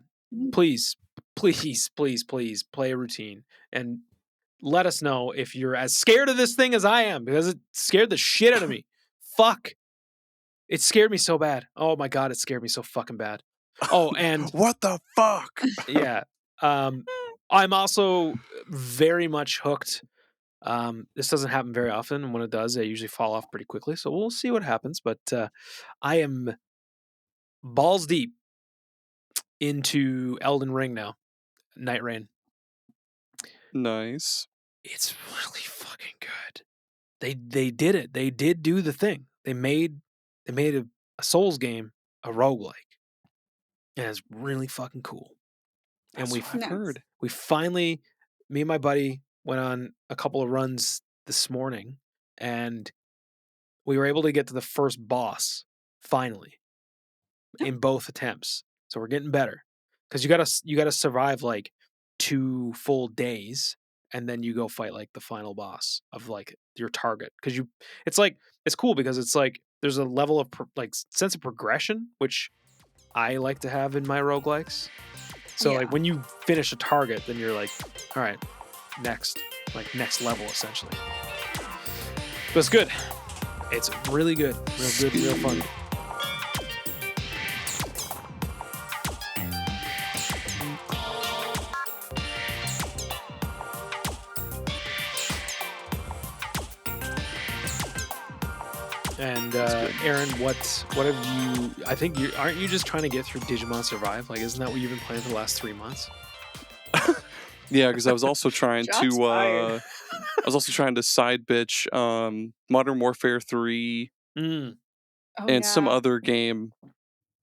please play a routine and let us know if you're as scared of this thing as I am, because it scared the shit out of me. Fuck. It scared me so bad. Oh my god, it scared me so fucking bad. Oh, and What the fuck? yeah. I'm also very much hooked. This doesn't happen very often, and when it does, I usually fall off pretty quickly. So we'll see what happens. But I am balls deep into Elden Ring now. Nightreign. Nice. It's really fucking good. They did it. They did do the thing. They made a Souls game a roguelike. And it's really fucking cool. That's And what I've Nice. heard. we finally, me and my buddy went on a couple of runs this morning, and we were able to get to the first boss finally in both attempts. So we're getting better because you gotta survive like 2 full days, and then you go fight like the final boss of like your target. Because it's cool because it's like there's a level of like sense of progression which I like to have in my roguelikes. So Yeah. like when you finish a target, then you're like, all right, next level essentially. But it's good. It's really good, real fun. And Aaron, what have you? I think aren't you just trying to get through Digimon Survive? Like, isn't that what you've been playing for the last 3 months? Yeah, because I was also trying Shots to fired. side bitch Modern Warfare 3 Mm. Oh and some yeah. other game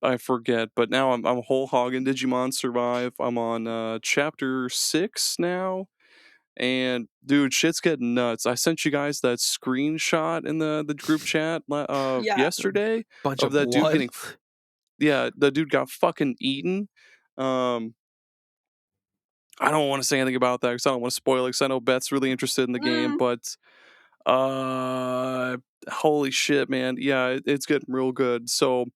I forget, but now I'm whole hogging Digimon Survive. I'm on chapter 6 now. And dude, shit's getting nuts. I sent you guys that screenshot in the group chat Yeah. yesterday Bunch of of that dude blood. getting yeah, the dude got fucking eaten. I don't want to say anything about that because I don't want to spoil it. Because I know Beth's really interested in the game, Mm. but holy shit, man, yeah, it's getting real good. So,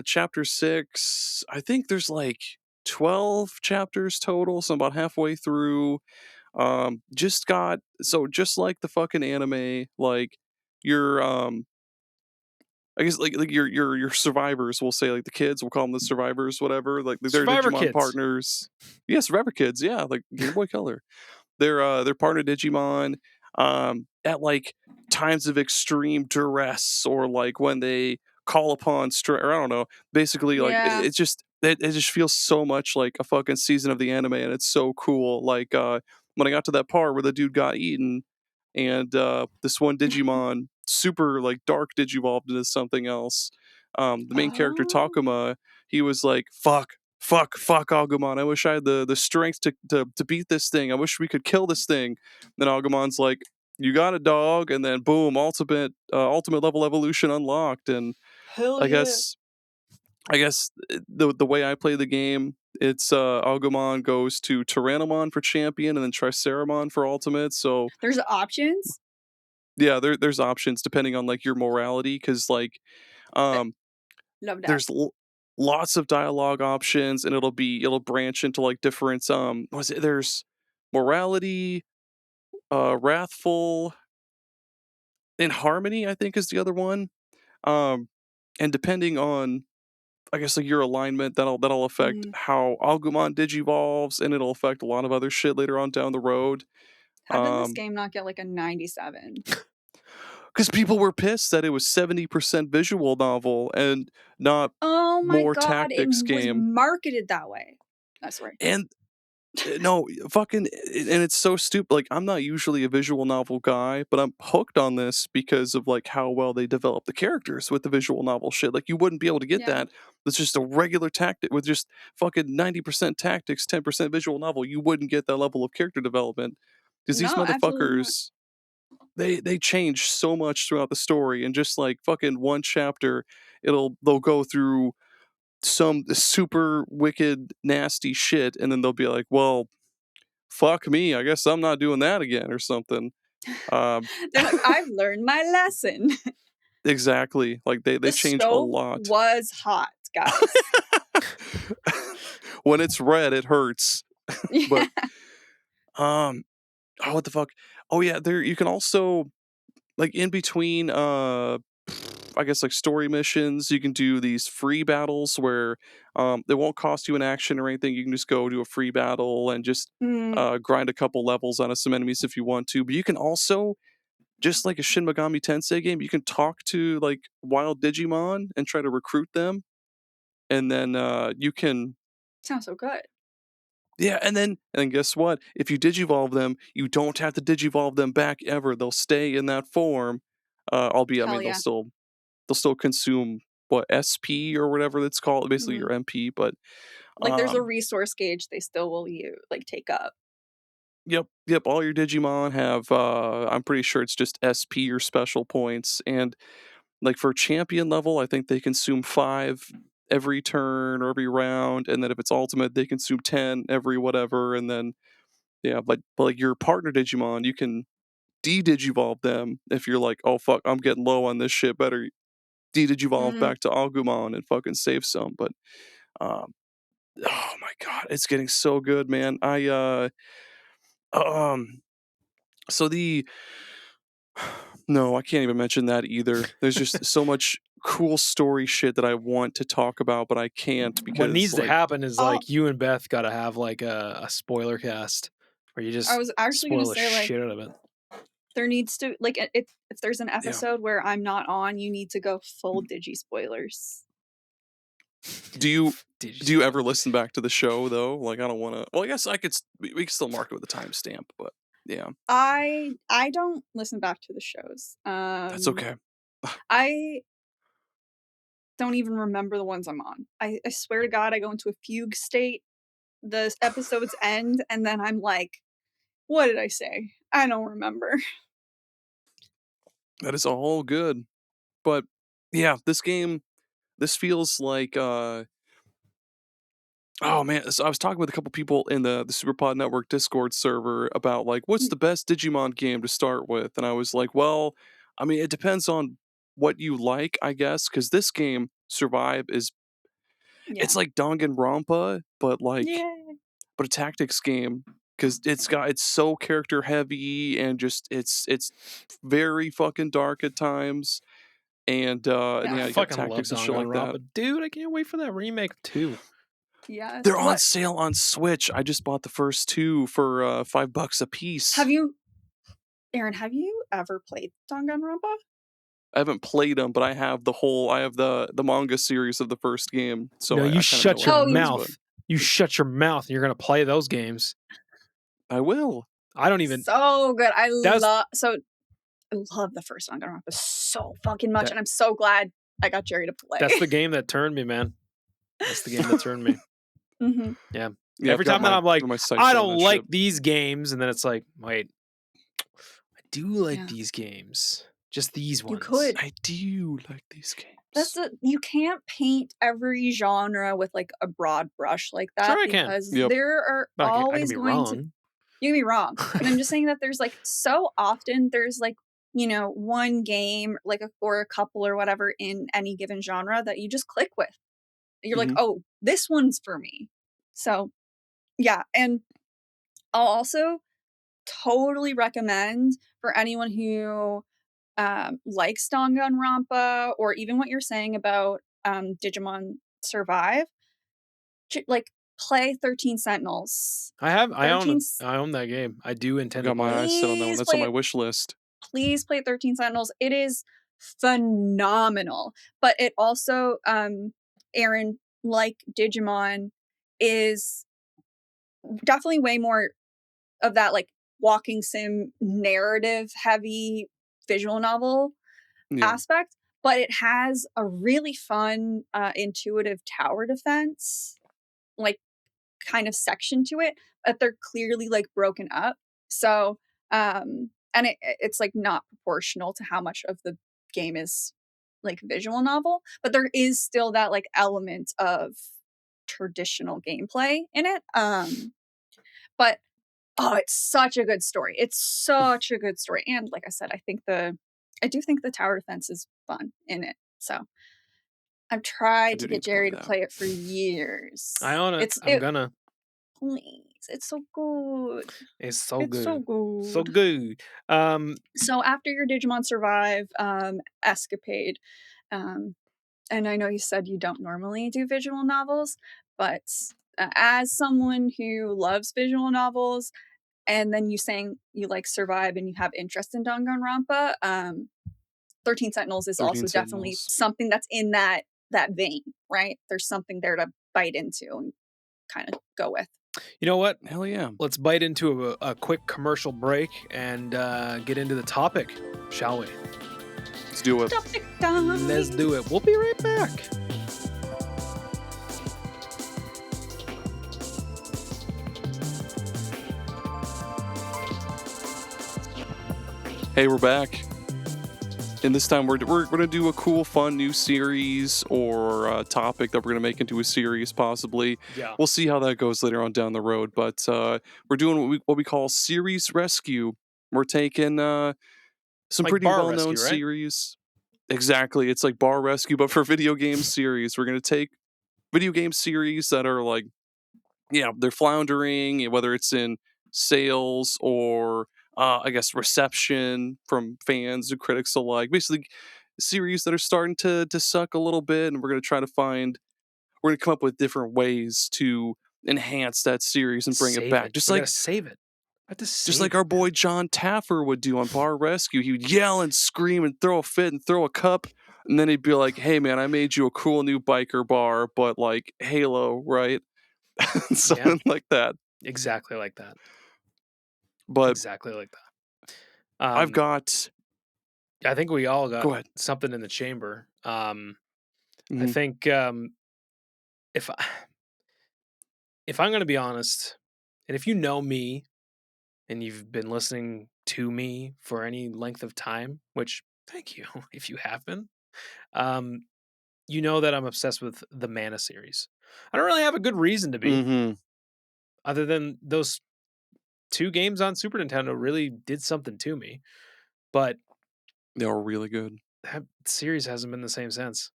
chapter 6, I think there's like 12 chapters total, so I'm about halfway through. Just like the fucking anime, like your I guess like your survivors, we'll say, like the kids, we'll call them the survivors, whatever. Like they're Survivor Digimon kids. partners. Yeah, Survivor kids. Yeah, like Game Boy Color. They're partner Digimon. At like times of extreme duress or like when they call upon or I don't know. Basically, like Yeah. it just feels so much like a fucking season of the anime, and it's so cool. Like when I got to that part where the dude got eaten, and this one Digimon super like dark digivolved into something else. The main character Oh. Takuma, he was like, fuck, Agumon. I wish I had the strength to beat this thing. I wish we could kill this thing. Then Agumon's like, you got a dog, and then boom, ultimate level evolution unlocked. And Hell I yeah. guess the way I play the game, it's Agumon goes to Tyrannomon for champion and then Triceramon for ultimate. So There's options. yeah, there's options depending on like your morality, because like Love that. there's lots of dialogue options, and it'll branch into like different there's morality, wrathful, and harmony, I think is the other one. And depending on, I guess, like your alignment, that'll affect Mm. how Agumon digivolves, and it'll affect a lot of other shit later on down the road. How did this game not get like a 97? Because people were pissed that it was 70% visual novel and not Oh my more god, it tactics was game. marketed that way. I swear. And no, fucking, and it's so stupid. Like, I'm not usually a visual novel guy, but I'm hooked on this because of like how well they develop the characters with the visual novel shit. Like, you wouldn't be able to get Yeah. that. It's just a regular tactic with just fucking 90% tactics, 10% visual novel. You wouldn't get that level of character development because these No, absolutely not. motherfuckers, they change so much throughout the story, and just like fucking one chapter, they'll go through some super wicked nasty shit, and then they'll be like, well, fuck me, I guess I'm not doing that again or something. Um, They're like, I've learned my lesson. exactly. Like they The change a stove lot. was hot, guys. When it's red, it hurts. Yeah. But oh, what the fuck? Oh yeah, there you can also, like, in between I guess like story missions. You can do these free battles where they won't cost you an action or anything. You can just go do a free battle and just Mm, grind a couple levels out of some enemies if you want to. But you can also, just like a Shin Megami Tensei game, you can talk to like wild Digimon and try to recruit them, and then you can. sounds so good. Yeah, and guess what? If you digivolve them, you don't have to digivolve them back ever. They'll stay in that form. Albeit, I Hell mean, yeah. they'll still consume what SP or whatever it's called, basically Mhm. your MP. But Like there's a um, resource gauge they still will take up. yep, all your Digimon have. I'm pretty sure it's just SP or special points, and like for champion level, I think they consume 5 every turn or every round, and then if it's ultimate, they consume 10 every whatever, and then yeah, but like your partner Digimon, you can de-digivolve them if you're like, oh fuck, I'm getting low on this shit, better de-digivolve Mm, back to Agumon and fucking save some. But um, oh my god, it's getting so good, man. Um, so the no, I can't even mention that either. There's just so much cool story shit that I want to talk about, but I can't What because needs to like happen is oh, like you and Beth got to have like a spoiler cast where you I just was actually gonna spoil the say like shit out of it. there needs to like if there's an yeah. episode where I'm not on, you need to go full digi spoilers. Do you Did do you spoil ever it? listen back to the show though? Like I don't want to. Well, I guess I could. We can still mark it with a timestamp, but yeah, I don't listen back to the shows. that's okay. I don't even remember the ones I'm on. I swear to God, I go into a fugue state. The episodes end, and then I'm like, what did I say? I don't remember. That is all good. But yeah, this feels like oh man, so I was talking with a couple people in the Superpod Network Discord server about like what's the best Digimon game to start with, and I was like, well, I mean, it depends on what you like, I guess, because this game Survive is Yeah. it's like Danganronpa, Yeah. but a tactics game because it's so character heavy and just it's very fucking dark at times, and I yeah, you got fucking love tactics and shit like that. Danganronpa, dude. I can't wait for that remake too. Yes. They're on What sale on Switch. I just bought the first 2 for $5 a have piece. you, Aaron? Have you ever played Danganronpa? I haven't played them, but I have the manga series of the first game, so No, you I kind of know shut what your Oh, happens. But mouth. You shut your mouth. And you're gonna play those games. I will. I don't even. so good. That's I love the first Danganronpa so fucking much, that. and I'm so glad I got Gerry to play. That's the game that turned me, man. That's the game that turned me. hmm Yeah. Yeah, Every time that I'm like, my sights I on don't that like shit. these games, and then it's like, wait, I do like Yeah, these games. Just these you ones. could. I do like these That's games. you can't paint every genre with like a broad brush like Sure, that I can, because Yep. there are but I can always be going to wrong. you can be wrong. But I'm just saying that there's like so often there's like, one game like or a couple or whatever in any given genre that you just click with. You're like, Hmm. oh, this one's for me. So yeah, and I'll also totally recommend for anyone who likes Danganronpa or even what you're saying about Digimon Survive, like play 13 Sentinels. I own 13 I own that game. I do I've intend to got play my it. eyes set on that one. please That's on play my it. wish list. Please play 13 Sentinels. It is phenomenal. But it also, Aaron, like Digimon, is definitely way more of that like walking sim narrative heavy visual novel Yeah. aspect, but it has a really fun, intuitive tower defense, like kind of section to it, but they're clearly like broken up. So, and it's like not proportional to how much of the game is like visual novel, but there is still that like element of traditional gameplay in it. But oh, it's such a good story. It's such a good story. And like I said, I do think the tower defense is fun in it. So I've I tried do to need get to play Gerry to that. play it for years. I own it. I'm gonna. Please. it's so good. It's so It's so good. So good. good. So after your Digimon Survive escapade, and I know you said you don't normally do visual novels, but as someone who loves visual novels, and then you saying you like Survive and you have interest in Danganronpa, 13 Sentinels is 13 also definitely Sentinels. something that's in that vein, right? There's something there to bite into and kind of go with. You know what? Hell yeah. Let's bite into a quick commercial break and get into the topic, shall we? Let's do it. Topic time. Let's do it. We'll be right back. Hey, we're back. And this time we're going to do a cool, fun new series or a topic that we're going to make into a series, possibly. Yeah. We'll see how that goes later on down the road. But we're doing what we call series rescue. We're taking some Like pretty bar well-known rescue, right? series. Exactly. It's like bar rescue, but for video game series. We're going to take video game series that are like, yeah, they're floundering, whether it's in sales or I guess reception from fans and critics alike. Basically, series that are starting to suck a little bit, and we're going to try to we're going to come up with different ways to enhance that series and bring it Save back. it. We gotta save it. I have to save Just like it, our boy man. John Taffer would do on Bar Rescue. He would yell and scream and throw a fit and throw a cup. And then he'd be like, hey, man, I made you a cool new biker bar, but like Halo, right? Something like that. Exactly like that. But Exactly like that. I've got... I think we all got Go ahead. something in the chamber. I Mhm. think if I'm going to be honest, and if you know me and you've been listening to me for any length of time, which thank you if you have been, you know that I'm obsessed with the Mana series. I don't really have a good reason to be, Mhm. other than those 2 games on Super Nintendo really did something to me. But They were really good. that series hasn't been the same since,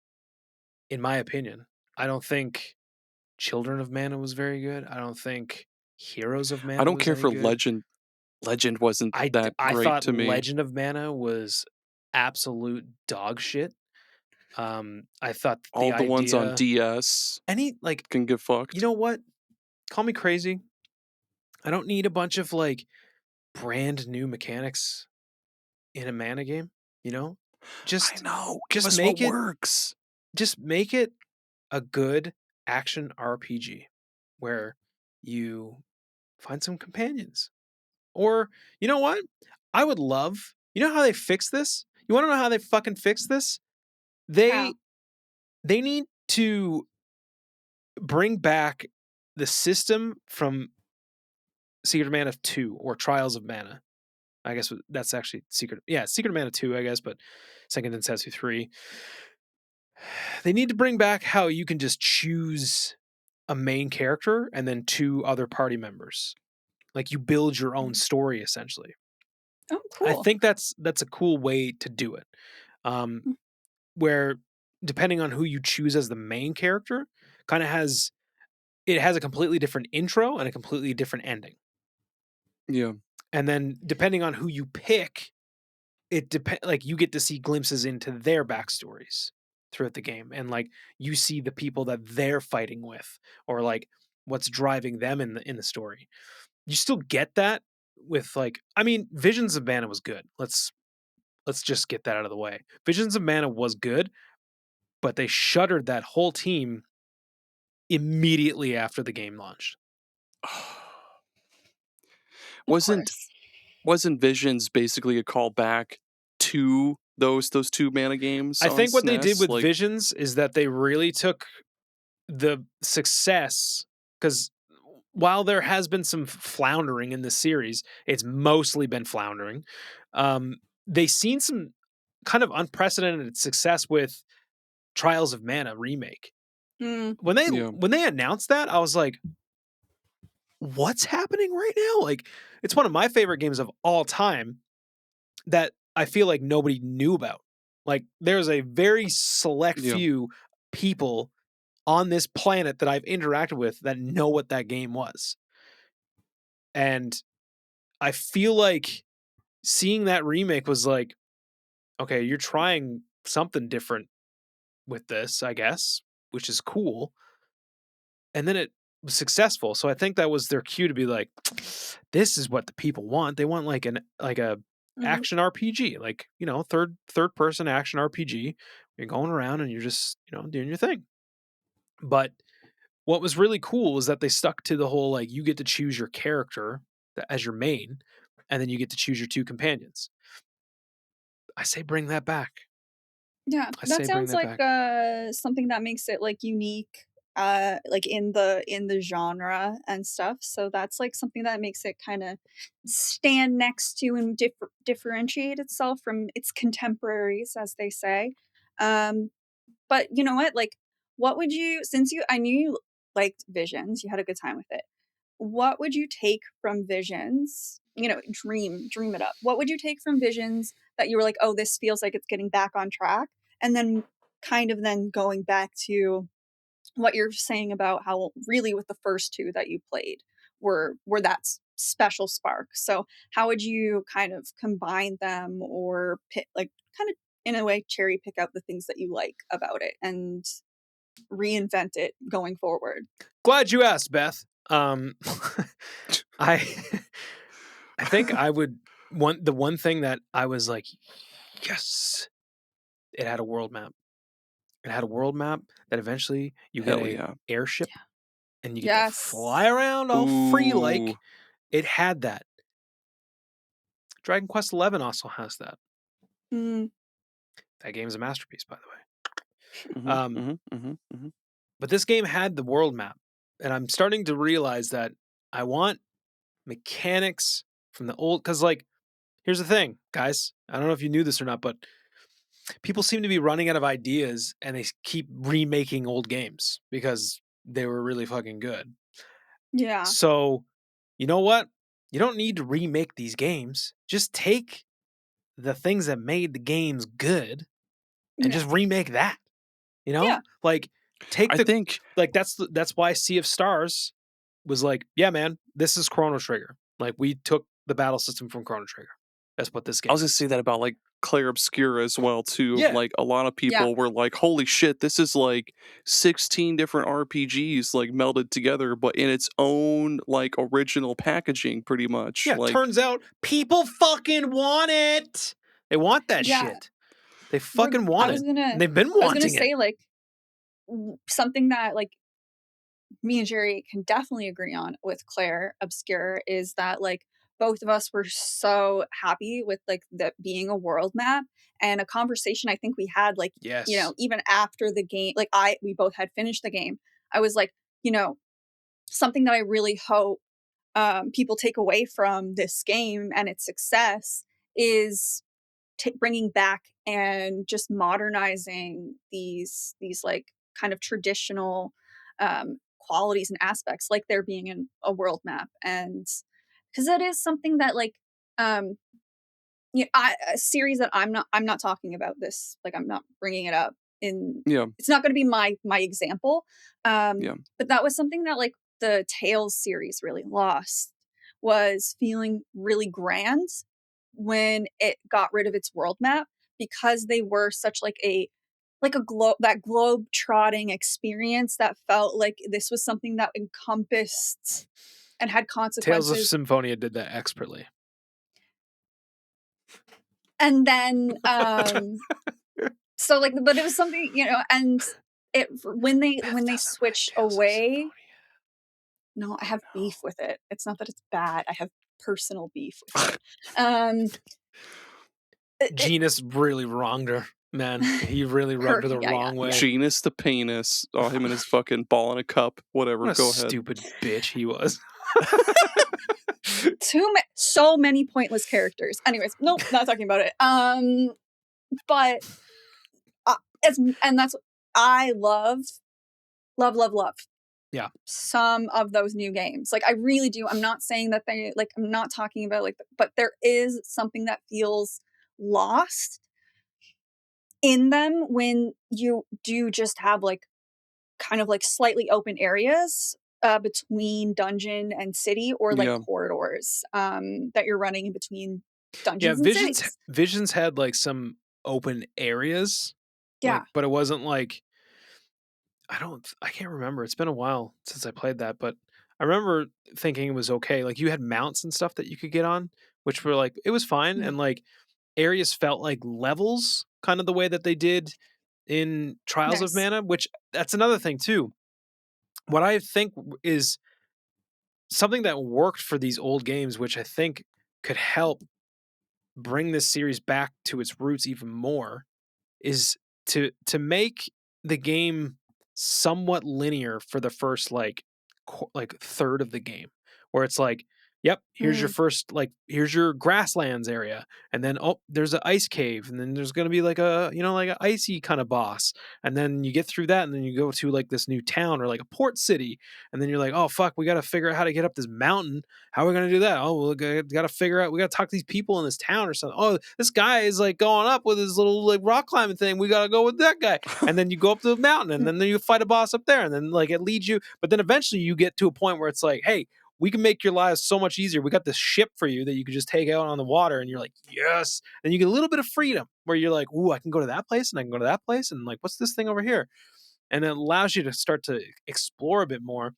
in my opinion. I don't think Children of Mana was very good. I don't think Heroes of I Mana don't was care any for good. Legend. Legend wasn't that I great thought to me. Legend of Mana was absolute dog shit. I thought the All the ones on idea DS any like can get fucked. you know what? Call me crazy. I don't need a bunch of like brand new mechanics in a Mana game, you know? I Just know. Give just us what make it works. just make it a good action RPG where you find some companions. Or, you know what? I would love, you know how they fix this? You want to know how they fucking fix this? How? They need to bring back the system from Secret of Mana 2 or Trials of Mana. I guess that's actually Secret of Mana 2, I guess, but Second Densetsu 3. They need to bring back how you can just choose a main character and then 2 other party members. Like you build your own story essentially. Oh, I cool. think that's a cool way to do it. Mm. Where depending on who you choose as the main character, kind of has a completely different intro and a completely different ending. Yeah. And then depending on who you pick, like you get to see glimpses into their backstories throughout the game, and like you see the people that they're fighting with, or like what's driving them in the story. You still get that with like, I mean, Visions of Mana was good. Let's just get that out of the way. Visions of Mana was good, but they shuttered that whole team immediately after the game launched. Of Wasn't course. Visions basically a callback to those 2 Mana games I on think what they did SNES? with Like, Visions is that they really took the success, because while there has been some floundering in the series, it's mostly been floundering. They've seen some kind of unprecedented success with Trials of Mana remake. Mm. When yeah. they announced that, I was like, what's happening right now? Like, it's one of my favorite games of all time that I feel like nobody knew about. Like, there's a very select Yeah. few people on this planet that I've interacted with that know what that game was. And I feel like seeing that remake was like, okay, you're trying something different with this, I guess, which is cool. And then it was successful. So I think that was their cue to be like, this is what the people want. They want like a action RPG, like, you know, third person action RPG. You're going around and you're just, you know, doing your thing. But what was really cool was that they stuck to the whole like you get to choose your character as your main, and then you get to choose your two companions. I say bring that back. Yeah, I that say bring sounds that like back. something that makes it like unique, like in the genre and stuff. So that's like something that makes it kind of stand next to and differentiate itself from its contemporaries, as they say. Um, but you know what? Like, what would you? Since I knew you liked Visions, you had a good time with it. What would you take from Visions? You know, dream it up. What would you take from Visions that you were like, oh, this feels like it's getting back on track? And then kind of then going back to what you're saying about how really with the first two that you played were that special spark. So how would you kind of combine them or pick, like, kind of in a way cherry pick out the things that you like about it and reinvent it going forward? Glad you asked, Beth. I I think I would the one thing that I was like, yes, it had a world map. It had a world map that eventually you get Hell a yeah. airship and you get to fly Yes. around all free like. Ooh. It had that. Dragon Quest XI also has that. Mm, That game is a masterpiece, by the way. Mm-hmm, mm-hmm, mm-hmm, mm-hmm. But this game had the world map, and I'm starting to realize that I want mechanics from the old. Because, like, here's the thing, guys. I don't know if you knew this or not, but people seem to be running out of ideas, and they keep remaking old games because they were really fucking good. yeah. So, you know what? You don't need to remake these games. Just take the things that made the games good and Yeah. just remake that. You know? Yeah. Like take I the think like that's why Sea of Stars was like, yeah, man, this is Chrono Trigger. Like we took the battle system from Chrono Trigger. That's what this I game was gonna is. say that about like Claire Obscura as well too. Yeah. Like a lot of Yeah. people were like, "Holy shit, this is like 16 different RPGs like melded together, but in its own like original packaging, pretty much." Yeah, Like, turns out people fucking want it. They want that Yeah. shit. They fucking want it. And they've been I was gonna wanting it. say, like, something that, like, me and Gerry can definitely agree on with Claire Obscure is that, like, both of us were so happy with, like, that being a world map, and a conversation I think we had, like, you know, Yes. even after the game, like, we both had finished the game. I was like, you know, something that I really hope people take away from this game and its success is bringing back and just modernizing these like kind of traditional qualities and aspects, like there being in a world map. And because that is something that, like, um you know, a series that I'm not talking about this, like, I'm not bringing it up in, yeah, it's not going to be my example, yeah. but that was something that, like, the Tales series really lost, was feeling really grand when it got rid of its world map, because they were such like a globe trotting experience that felt like this was something that encompassed and had Tales of consequences. Symphonia did that expertly. And then so, like, but it was something, you know, and it when they Beth when they doesn't like switched Tales of away. Symphonia. No, I have beef with it. It's not that it's bad, I have personal beef with it. um Genus really wronged her, man. He really rubbed her the yeah, wrong way. Genus the penis. Oh, him and his fucking ball in a cup. Whatever. What a Go ahead. stupid bitch he was. So many pointless characters. Anyways, nope, not talking about it. But and that's, I love Yeah. some of those new games. Like, I really do. I'm not saying that they, like, I'm not talking about, like, but there is something that feels lost in them when you do just have, like, kind of like slightly open areas between dungeon and city, or like Yeah. corridors that you're running in between Yeah, dungeons and cities. Visions had like some open areas, Yeah. like, but it wasn't like I can't remember. It's been a while since I played that, but I remember thinking it was okay. Like you had mounts and stuff that you could get on, which were like it was fine, Mm. and like areas felt like levels, kind of the way that they did in Trials of Nice. Mana. Which that's another thing too. What I think is something that worked for these old games, which I think could help bring this series back to its roots even more, is to make the game somewhat linear for the first like third of the game, where it's like, yep, here's your Mm. first, like, here's your grasslands area, and then oh, there's an ice cave, and then there's gonna be like a, you know, like an icy kind of boss, and then you get through that, and then you go to like this new town or like a port city, and then you're like, oh fuck, we gotta figure out how to get up this mountain. How are we gonna do that? Oh, we gotta figure out. We gotta talk to these people in this town or something. Oh, this guy is like going up with his little like rock climbing thing. We gotta go with that guy. And then you go up to the mountain, and then you fight a boss up there, and then like it leads you. But then eventually you get to a point where it's like, hey, we can make your lives so much easier. We got this ship for you that you can just take out on the water, and you're like, yes. Then you get a little bit of freedom where you're like, ooh, I can go to that place, and I can go to that place, and like, what's this thing over here? And it allows you to start to explore a bit more.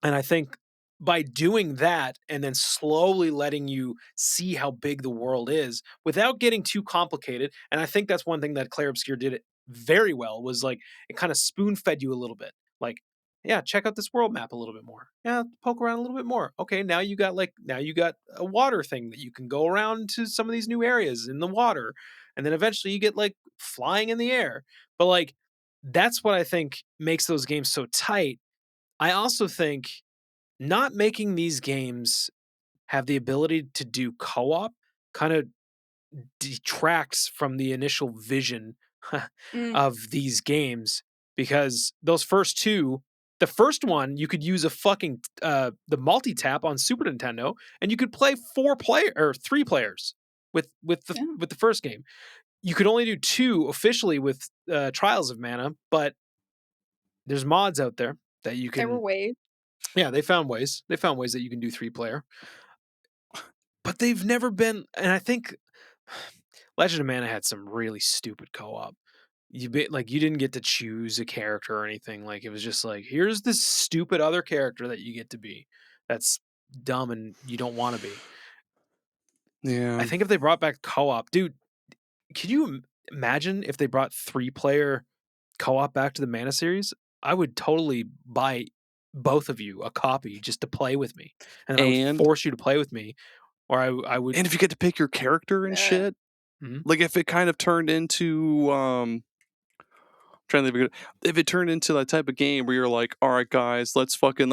And I think by doing that and then slowly letting you see how big the world is without getting too complicated, and I think that's one thing that Claire Obscure did it very well, was like it kind of spoon fed you a little bit. Like, yeah, check out this world map a little bit more. Yeah, poke around a little bit more. Okay, now you got a water thing that you can go around to some of these new areas in the water. And then eventually you get like flying in the air. But like that's what I think makes those games so tight. I also think not making these games have the ability to do co-op kind of detracts from the initial vision Mm. of these games, because those first two, the first one you could use a fucking the multi-tap on Super Nintendo, and you could play 4 player or 3 players Yeah. with the first game. You could only do 2 officially with Trials of Mana, but there's mods out there that you There were can. ways. Yeah, they found ways. They found ways that you can do 3 player. But they've never been, and I think Legend of Mana had some really stupid co-op. You didn't get to choose a character or anything. Like it was just like, here's this stupid other character that you get to be. That's dumb and you don't want to be. Yeah. I think if they brought back co-op, dude, could you imagine if they brought 3-player co-op back to the Mana series? I would totally buy both of you a copy just to play with me, and then I would And force you to play with me, or I would. if you get to pick your character and shit, Mhm. like if it kind of turned into trying to think of if it turned into that type of game where you're like, all right guys, let's fucking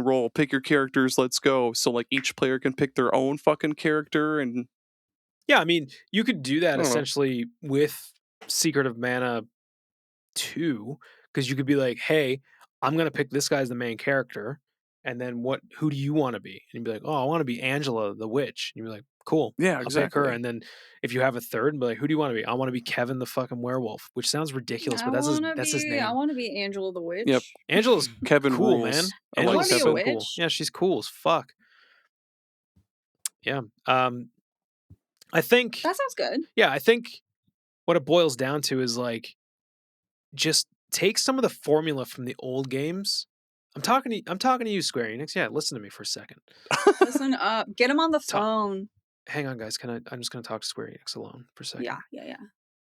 roll, pick your characters, let's go. So like each player can pick their own fucking character, and Yeah, I mean, you could do I that don't know. essentially with Secret of Mana 2, because you could be like, hey, I'm gonna pick this guy as the main character, and then who do you want to be? And you'd be like, oh, I want to be Angela the witch. And you'd be like, cool, Yeah, I'll pick her. exactly. And then if you have a third, and be like, who do you want to be? I want to be Kevin the fucking werewolf, which sounds ridiculous, but that's his I name. want to be Angela the Yep. witch. Angela's Kevin cool, rules. man. I I like want Angela's to be a so Kevin. cool. witch. Yeah, she's cool as fuck. Yeah. I think. That sounds good. Yeah, I think what it boils down to is like, just take some of the formula from the old games. I'm talking to you, Square Enix. Yeah, listen to me for a second. Listen up. Get him on the Talk- phone. Hang on, guys. I'm just gonna talk to Square Enix alone for a second. Yeah.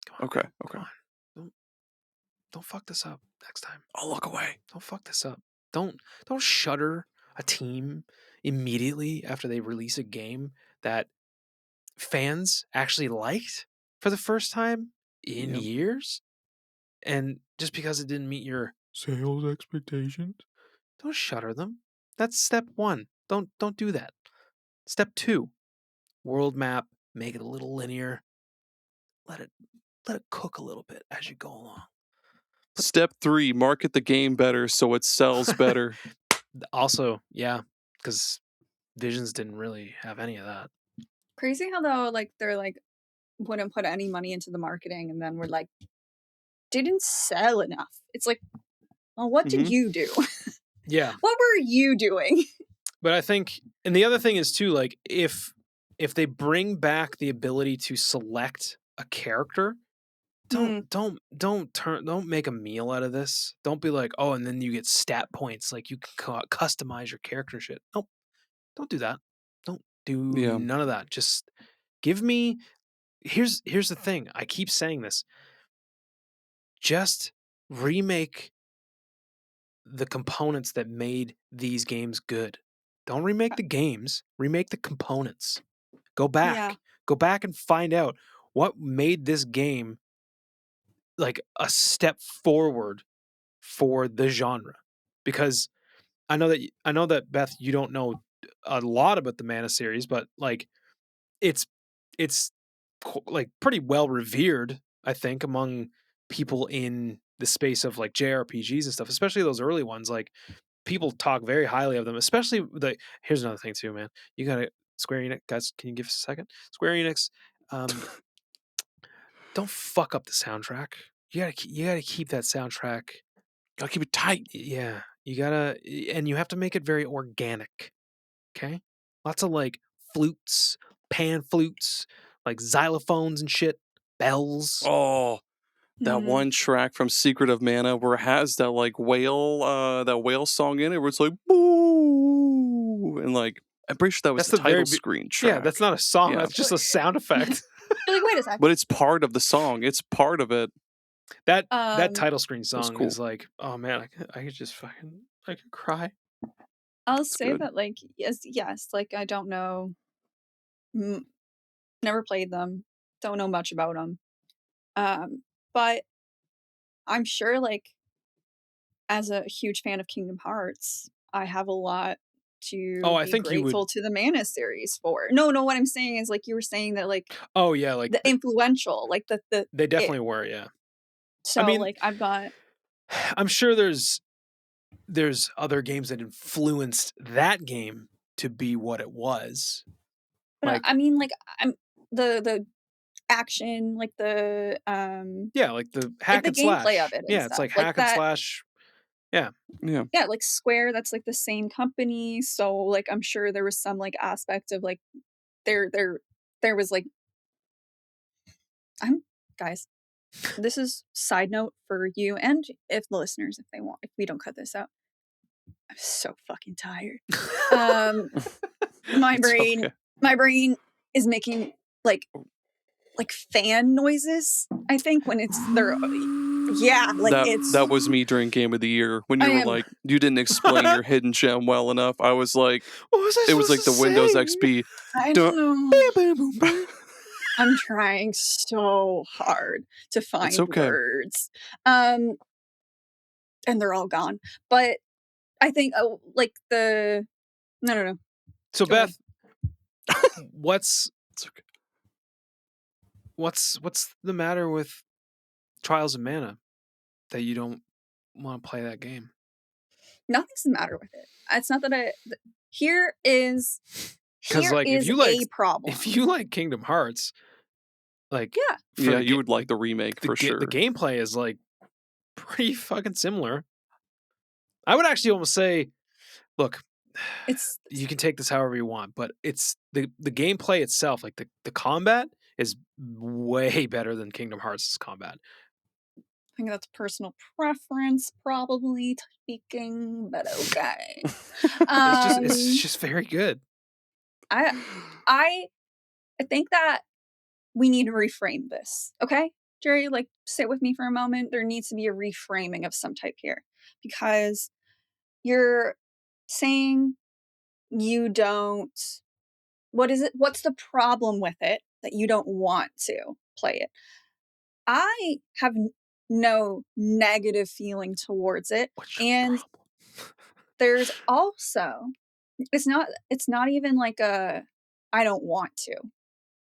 Come on, Okay, man. okay. Come on. Don't fuck this up next time. I'll look away. Don't fuck this up. Don't shutter a team immediately after they release a game that fans actually liked for the first time in Yep. years, and just because it didn't meet your sales expectations, don't shutter them. That's step 1. Don't do that. Step 2, world map, make it a little linear. Let it cook a little bit as you go along. Step 3, market the game better so it sells better. Also, yeah, because Visions didn't really have any of that. Crazy how though, like they're like wouldn't put any money into the marketing, and then we're like, didn't sell enough. It's like, well, what did Mhm. you do? Yeah. What were you doing? But I think, and the other thing is too, like if they bring back the ability to select a character, don't make a meal out of this. Don't be like, oh, and then you get stat points, like you can customize your character shit. Nope, don't do that. Don't do none of that. Just give me. Here's the thing. I keep saying this. Just remake the components that made these games good. Don't remake the games, remake the components. Go back. Yeah. Go back and find out what made this game like a step forward for the genre. Because I know that Beth, you don't know a lot about the Mana series, but like it's like pretty well revered, I think, among people in the space of like JRPGs and stuff, especially those early ones. Like people talk very highly of them, especially here's another thing too, man. You gotta Square Enix, guys, can you give us a second? Square Enix, don't fuck up the soundtrack. You gotta keep that soundtrack. Gotta keep it tight. Yeah, and you have to make it very organic. Okay, lots of like flutes, pan flutes, like xylophones and shit, bells. Oh, that one track from Secret of Mana where it has that like whale song in it where it's like boo, and like I'm pretty sure that was That's the the title very screen track. Yeah, that's not a song. Yeah. That's just a sound effect. You're like, wait a second. But it's part of the song. It's part of it. That title screen song cool. is like, oh man, I could just I could cry. I'll It's say good. that, like, yes, like, I don't know, never played them, don't know much about them, but I'm sure, like, as a huge fan of Kingdom Hearts, I have a lot to Oh, I be think you would. grateful to the Mana series for. No, what I'm saying is, like, you were saying that, like, Oh yeah, like the influential, like, they definitely were. Yeah. so, I mean, like, I've got. I'm sure there's other games that influenced that game to be what it was. But Like, I mean, like, I'm the action, like the yeah, like the like hack the and gameplay slash. of it and Yeah, it's stuff. like Like hack and that, slash. Yeah. Yeah. yeah, like Square, that's like the same company. So like I'm sure there was some like aspect of like there was like guys, this is side note for you and if the listeners, if they want, if we don't cut this out. I'm so fucking tired. My brain is making like fan noises, I think, when it's that was me during Game of the Year when you were like, you didn't explain your hidden gem well enough. I was like, what was I it was like the Windows XP. I know. I'm trying so hard to find words. And they're all gone. But I think like no. So Go ahead. Beth, what's the matter with Trials of Mana that you don't want to play that game? Nothing's the matter with it. It's not that here is like if you like a problem. If you like Kingdom Hearts, like you would like the remake for sure. The gameplay is like pretty fucking similar. I would actually almost say, look, you can take this however you want, but it's the gameplay itself, like the combat is way better than Kingdom Hearts' combat. I think that's personal preference, probably speaking, but okay. It's just very good. I think that we need to reframe this. Okay, Gerry, like sit with me for a moment. There needs to be a reframing of some type here because you're saying you don't. What is it? What's the problem with it that you don't want to play it? I have no negative feeling towards it, and there's also it's not even like a I don't want to.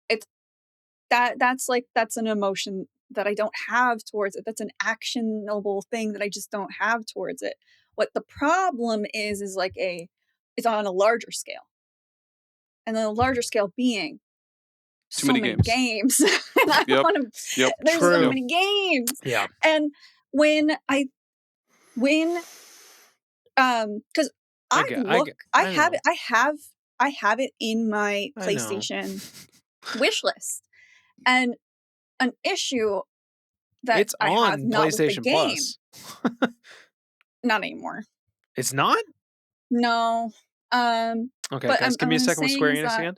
It's that's an emotion that I don't have towards it. That's an actionable thing that I just don't have towards it. What the problem is like it's on a larger scale. And then a larger scale being too many games. And I don't want to there's so many games. Yeah. And when Because I have know. it. I have it in my I know. PlayStation wish list, and an issue that It's I have on not with the PlayStation game. Plus. Not anymore. It's not? No. Okay, But guys, give me a what I'm second with saying Square is Enix that again.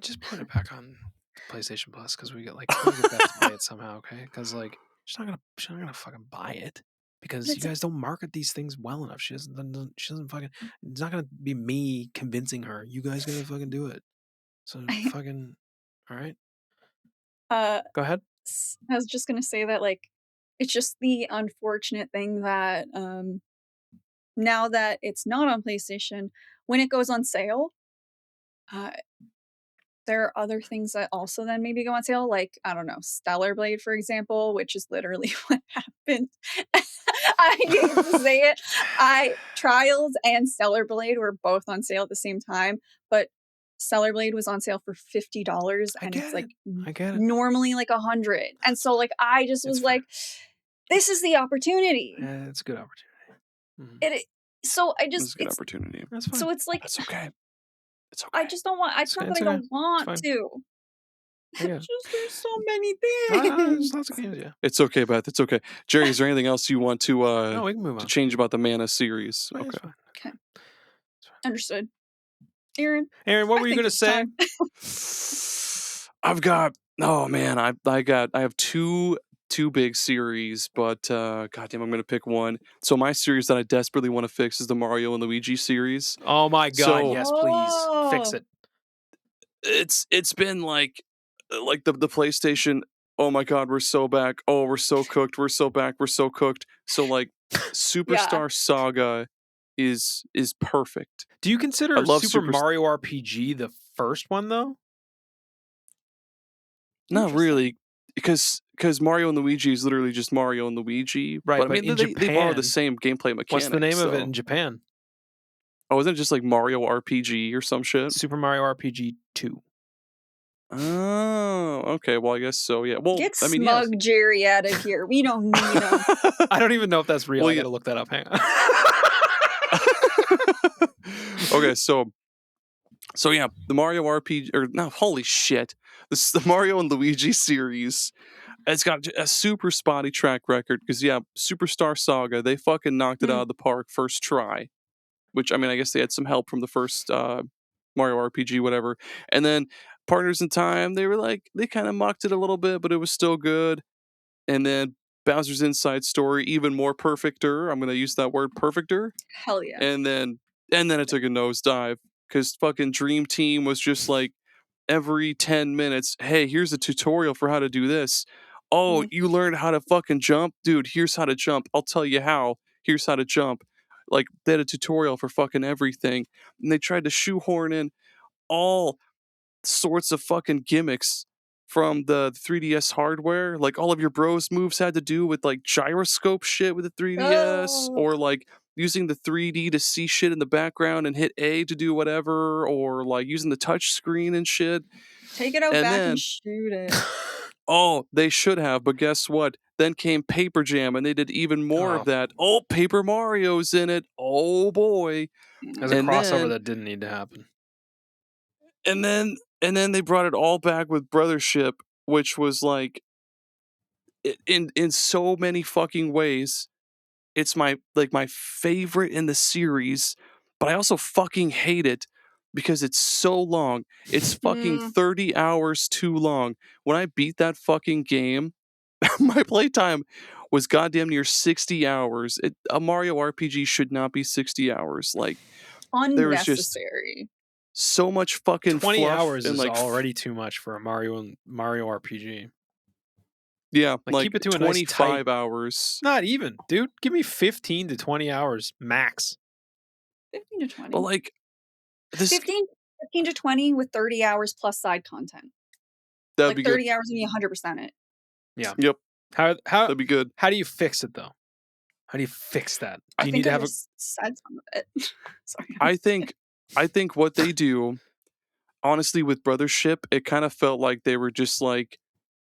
Just put it back on PlayStation Plus because we gotta get Beth to play it somehow, okay? Because like she's not gonna fucking buy it because you it's a guys don't market these things well enough. She doesn't fucking. It's not gonna be me convincing her. You guys gotta fucking do it. So fucking. All right, go ahead. I was just gonna say that like it's just the unfortunate thing that now that it's not on PlayStation, when it goes on sale, uh, there are other things that also then maybe go on sale, like I don't know, Stellar Blade, for example, which is literally what happened. I hate to say it. Trials and Stellar Blade were both on sale at the same time, but Stellar Blade was on sale for $50, and it's like I get it. normally like $100. And so like I just was like, this is the opportunity. It's a good opportunity. It so I just It's a good opportunity. That's fine. so it's like That's okay. It's okay. I just don't want. It's not that I don't want to. It's just there's so many things. There's lots of games, yeah. It's okay, Beth. It's okay. Gerry, is there anything else you want to No, we can move on. to change about the Mana series? No, Okay. Okay. Understood. Aaron, what were you gonna say? I've got. Oh man, I have two big series, but goddamn, I'm gonna pick one. So my series that I desperately want to fix is the Mario and Luigi series. Oh my god, So- yes, please fix it. It's been like the PlayStation. Oh my god, we're so back. Oh, we're so cooked. We're so back. We're so cooked. So like, Superstar Saga is perfect. Do you consider I love Super Mario RPG the first one though? Not really, because Mario and Luigi is literally just Mario and Luigi. Right, but I but mean in they borrow the Japan, same gameplay mechanics. What's the name of it so- in Japan? Oh, isn't it just like Mario RPG or some shit? Super Mario RPG 2. Oh, okay. Well, I guess so. Yeah. Well, get I mean, smug Gerry out of here. We don't need him. I don't even know if that's real. Well, I gotta look that up. Hang on. Okay, so yeah, the Mario RPG or no, holy shit, this is the Mario and Luigi series. It's got a super spotty track record because yeah, Superstar Saga, they fucking knocked it out of the park first try. Which I mean, I guess they had some help from the first Mario RPG, whatever. And then Partners in Time, they were like they kind of mucked it a little bit, but it was still good. And then Bowser's Inside Story, even more perfecter. I'm gonna use that word, perfecter. Hell yeah. And then it took a nosedive because fucking Dream Team was just like every 10 minutes, hey, here's a tutorial for how to do this. Oh, you learned how to fucking jump? Dude, here's how to jump. I'll tell you how. Here's how to jump. Like, they had a tutorial for fucking everything. And they tried to shoehorn in all sorts of fucking gimmicks from the 3DS hardware. Like, all of your bros moves had to do with, like, gyroscope shit with the 3DS. Or, like, using the 3D to see shit in the background and hit A to do whatever. Or, like, using the touch screen and shit. Take it out back and shoot it. Oh, they should have, but guess what? Then came Paper Jam, and they did even more of that. Oh, Paper Mario's in it. Oh boy! There's a crossover that didn't need to happen. And then they brought it all back with Brothership, which was like, in so many fucking ways, it's my favorite in the series. But I also fucking hate it because it's so long. It's fucking 30 hours too long. When I beat that fucking game, my playtime was goddamn near 60 hours. A Mario RPG should not be 60 hours. Like, there was just unnecessary. so much fucking 20 fluff hours and is like already too much for a Mario RPG. Yeah, like keep it to 25 a nice tight, hours. Not even, dude. Give me 15 to 20 hours max. 15 to 20. But like this 15 to 20 with 30 hours plus side content. That'd like be 30 good. hours and you 100% it. Yeah. Yep. How that'd be good. How do you fix it though? How do you fix that? Do you need to have said some of it. Sorry. I think what they do, honestly, with Brothership, it kind of felt like they were just like,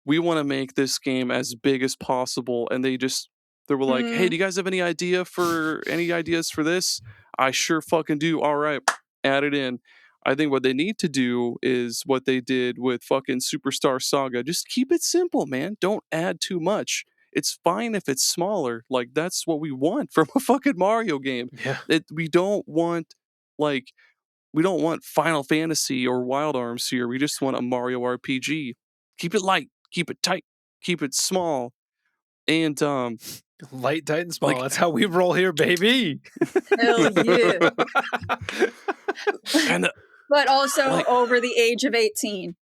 we want to make this game as big as possible, and they just They were like, "Hey, do you guys have any ideas for this?" I sure fucking do. All right, add it in. I think what they need to do is what they did with fucking Superstar Saga. Just keep it simple, man. Don't add too much. It's fine if it's smaller. Like, that's what we want from a fucking Mario game. Yeah. We don't want Final Fantasy or Wild Arms here. We just want a Mario RPG. Keep it light, keep it tight, keep it small. And Light, tight, and small. Like- That's how we roll here, baby. Hell yeah. and But also Like- over the age of 18.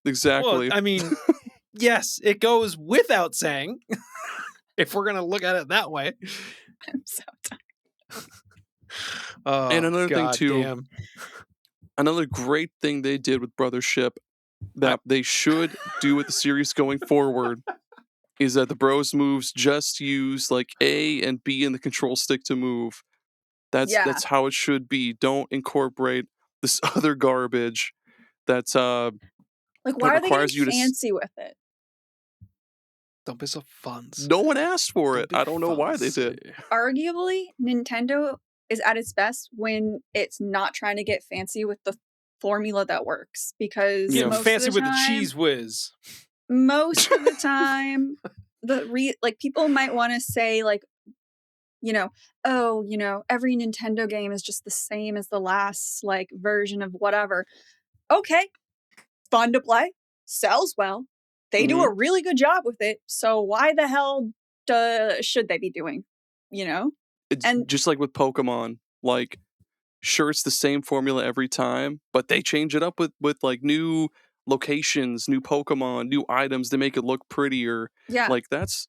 exactly. Well, I mean, yes, it goes without saying. If we're gonna look at it that way. I'm so tired. Oh, And another thing, God too, damn. Another great thing they did with Brothership that they should do with the series going forward is that the bros moves just use like A and B in the control stick to move. That's how it should be. Don't incorporate this other garbage that's Like, that why are they requires getting you to fancy with it? Don't be so fancy. no one asked for it. be I don't know why they did. fancy. Arguably, Nintendo is at its best when it's not trying to get fancy with the formula that works. Because Yeah. most Fancy of the with time, the cheese whiz. most of the time, like people might want to say like, every Nintendo game is just the same as the last like version of whatever. Okay, fun to play, sells well. They do a really good job with it. So why the hell should they be doing? It's And- just like with Pokemon. Like, sure, it's the same formula every time, but they change it up with like new locations, new Pokemon, new items to make it look prettier. Yeah, Like that's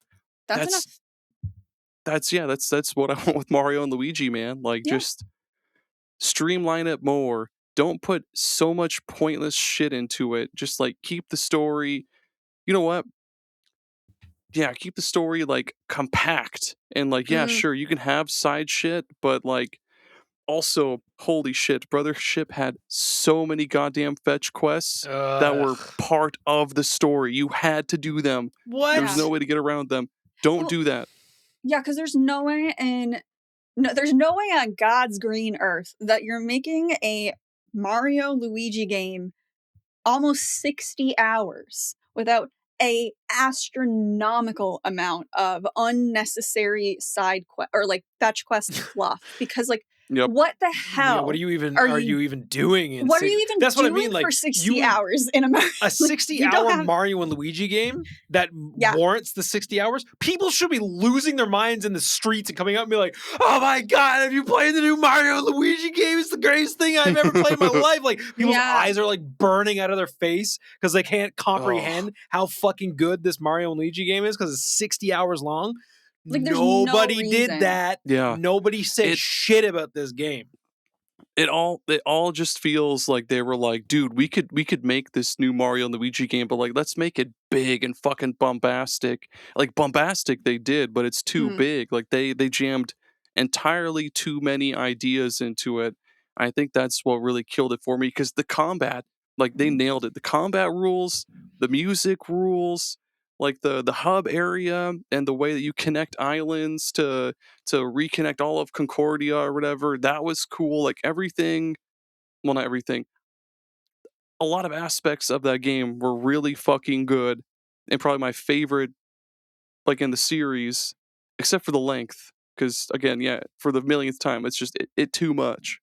enough. that's what I want with Mario and Luigi, man. Like, Yeah. just streamline it more. Don't put so much pointless shit into it. Just like keep the story. You know what? Yeah, keep the story like compact and like, yeah, sure, you can have side shit, but like also, holy shit, Brothership had so many goddamn fetch quests that were Ugh. part of the story. You had to do them. What? There's no way to get around them. Don't Well, do that. Yeah, because there's no way on God's green earth that you're making a Mario Luigi game almost 60 hours without a astronomical amount of unnecessary side quest or like fetch quest fluff. Because like, Yep. what the Yeah, hell? what are you even doing in What are you even That's what I doing mean, like for 60 you hours in a Mario? a 60-hour Mario and Luigi game that warrants the 60 hours. People should be losing their minds in the streets and coming up and be like, "Oh my god, have you played the new Mario and Luigi game? It's the greatest thing I've ever played in my life." Like people's eyes are like burning out of their face because they can't comprehend how fucking good this Mario and Luigi game is because it's 60 hours long. Like, there's no Nobody reason. did that. Yeah. Nobody said shit about this game. It all just feels like they were like, dude, we could make this new Mario and Luigi game, but like let's make it big and fucking bombastic. Like bombastic they did, but it's too big. Like they jammed entirely too many ideas into it. I think that's what really killed it for me because the combat, like they nailed it. The combat rules, the music rules, like the hub area and the way that you connect islands to reconnect all of Concordia or whatever, that was cool. Like everything, well, not everything, a lot of aspects of that game were really fucking good and probably my favorite like in the series, except for the length, because again, yeah, for the millionth time, it's just it too much,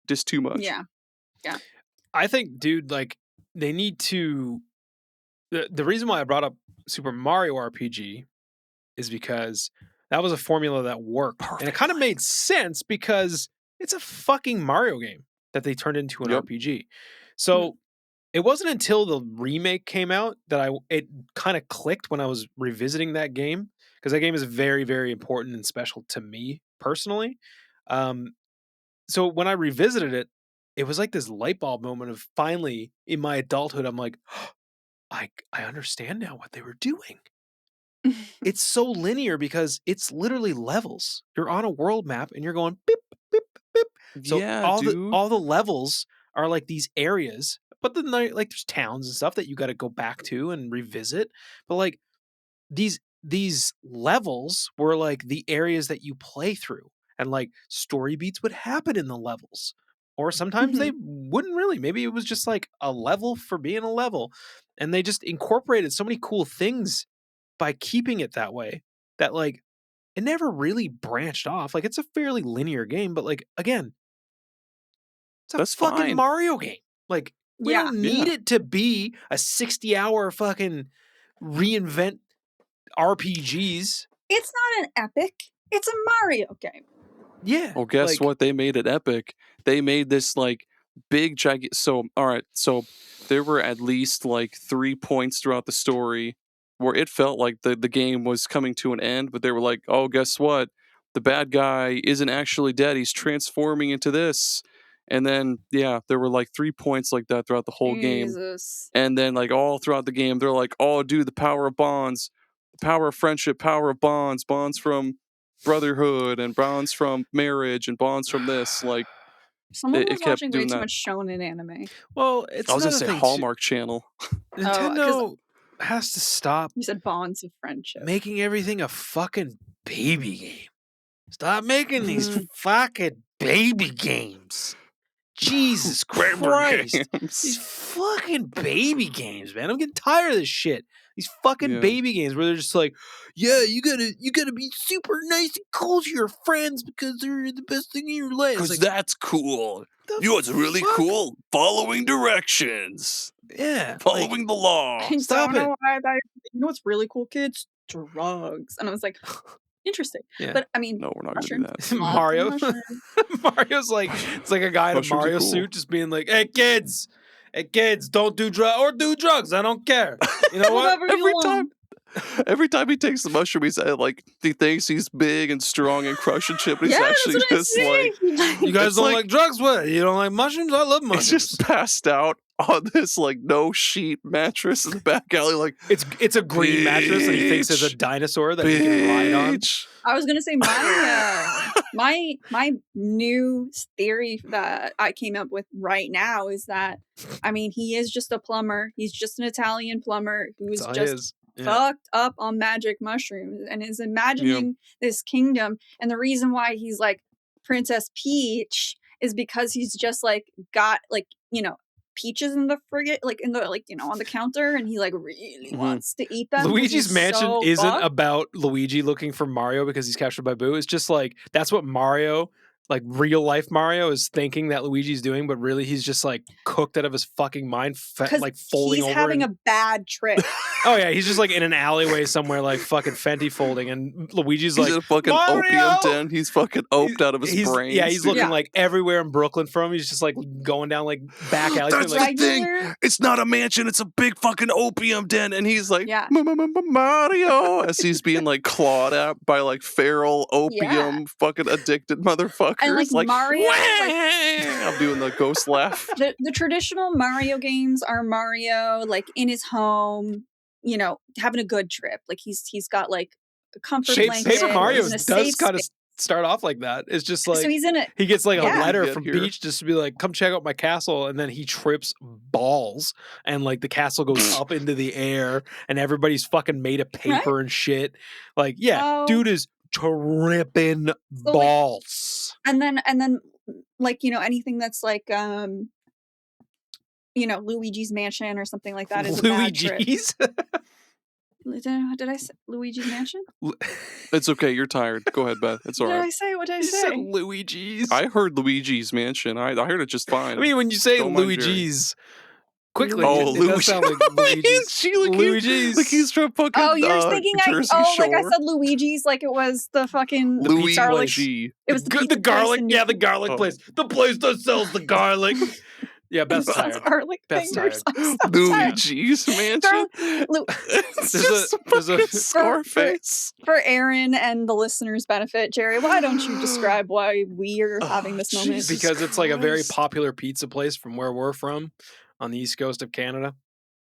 just too much. Yeah. I think, dude, like they need to. The reason why I brought up Super Mario RPG is because that was a formula that worked, and it kind of made sense because it's a fucking Mario game that they turned into an RPG. So it wasn't until the remake came out that it kind of clicked when I was revisiting that game because that game is very, very important and special to me personally. So when I revisited it, it was like this light bulb moment of finally in my adulthood, I'm like, I understand now what they were doing. It's so linear because it's literally levels. You're on a world map and you're going beep, beep, beep. So Yeah, all dude. the levels are like these areas, but then like there's towns and stuff that you got to go back to and revisit. But like these levels were like the areas that you play through, and like story beats would happen in the levels, or sometimes they wouldn't really. Maybe it was just like a level for being a level, and they just incorporated so many cool things by keeping it that way that like it never really branched off. Like it's a fairly linear game, but like again, it's a That's fucking fine. Mario game. Like we Yeah. don't need it to be a 60-hour fucking reinvent RPGs. It's not an epic. It's a Mario game. Yeah. Well, guess like, what? They made it epic. They made this like big giant. So, all right. So there were at least like 3 points throughout the story where it felt like the game was coming to an end, but they were like, oh, guess what? The bad guy isn't actually dead. He's transforming into this. And then, yeah, there were like 3 points like that throughout the whole game. Jesus. And then, like, all throughout the game, they're like, oh, dude, the power of bonds, the power of friendship, power of bonds, bonds from brotherhood, and bonds from marriage, and bonds from this. Like, Someone it was kept watching way doing too that. much shonen anime. well, it's I was going another to say thing too. Hallmark Channel. Nintendo has to stop You said bonds of friendship. making everything a fucking baby game. Stop making these fucking baby games. Jesus Christ. These Games. fucking baby games, man. I'm getting tired of this shit. These fucking Yeah. baby games where they're just like, yeah, you gotta be super nice and cool to your friends because they're the best thing in your life. It's Because like, that's cool. the You know what's really fuck? cool? Following directions. Yeah. Following the law. I Stop don't it. know why you know what's really cool, kids? Drugs. And I was like, interesting. Yeah. But I mean, No, we're not going to do mushrooms. that. Lots of Mario. mushrooms. Mario's like, it's like a guy in a Mushrooms are Mario cool. suit just being like, hey kids, don't do drugs or do drugs. I don't care. You know what? Whatever you want. Every time he takes the mushroom, he's like he thinks he's big and strong and crushing shit, but he's Yeah, actually that's what just I'm like saying. You guys It's don't like- like drugs? What? You don't like mushrooms? I love he's mushrooms. just passed out on this like no sheet mattress in the back alley, like It's a green mattress, and he thinks there's a Bitch. dinosaur that he can ride on. bitch. I was gonna say my new theory that I came up with right now is that I mean he is just a plumber. He's just an Italian plumber who's That's all just it is. Yeah. fucked up on magic mushrooms and is imagining this kingdom. And the reason why he's like Princess Peach is because he's just like got like, you know, peaches in the frigate, like in the like, you know, on the counter, and he like really wants to eat them. 'cause Luigi's he's Mansion so isn't fucked. about Luigi looking for Mario because he's captured by Boo. It's just like that's what Mario, like real life Mario, is thinking that Luigi's doing, but really he's just like cooked out of his fucking mind, Because like folding he's over. having and- a bad trip. Oh yeah, he's just like in an alleyway somewhere, like fucking Fenty folding, and Luigi's He's like in a fucking Mario! opium den. He's fucking oped out of his he's, brain. yeah, he's looking Yeah. like everywhere in Brooklyn for him. He's just like going down like back alleys. That's being like, the thing. Regular- It's not a mansion. It's a big fucking opium den. And he's like, Yeah. Mario, as he's being like clawed at by like feral opium fucking addicted motherfuckers. And, like, Mario, like- I'm doing the ghost laugh. The traditional Mario games are Mario like in his home, you know, having a good trip. Like he's got like a comfort blanket. Paper Mario he's in a does safe kind of space. start off like that. It's just like So he's in it. he gets like Yeah. a letter Get from here. Peach just to be like, come check out my castle. And then he trips balls and like the castle goes up into the air and everybody's fucking made of paper and shit. Like, yeah, So- dude is tripping balls. And then like, you know, anything that's like you know, Luigi's Mansion or something like that is a bad trip. Luigi's? Did I say Luigi's Mansion? It's okay. You're tired. Go ahead, Beth. It's all What did I right. say? What did I You said say? Luigi's. I heard Luigi's Mansion. I heard it just fine. I mean, when you say Don't mind Gerry. Luigi's, quickly, Oh, it does sound like Luigi's. She like Luigi's. Like he's from fucking Oh, you're thinking Jersey like I Shore. said Luigi's like it was the fucking Louis garlic. G. It was the, the pizza place garlic, in- yeah, the garlic Oh. place. The place that sells the garlic. Yeah, Beth's Those tired. garlic Beth's fingers. tired. I'm so tired. Luigi's Mansion. Lu- It's There's just a- there's a- fucking Scarface. For Aaron and the listeners' benefit, Gerry, why don't you describe why we are having this moment? Jesus Because it's like a very Christ. popular pizza place from where we're from on the east coast of Canada.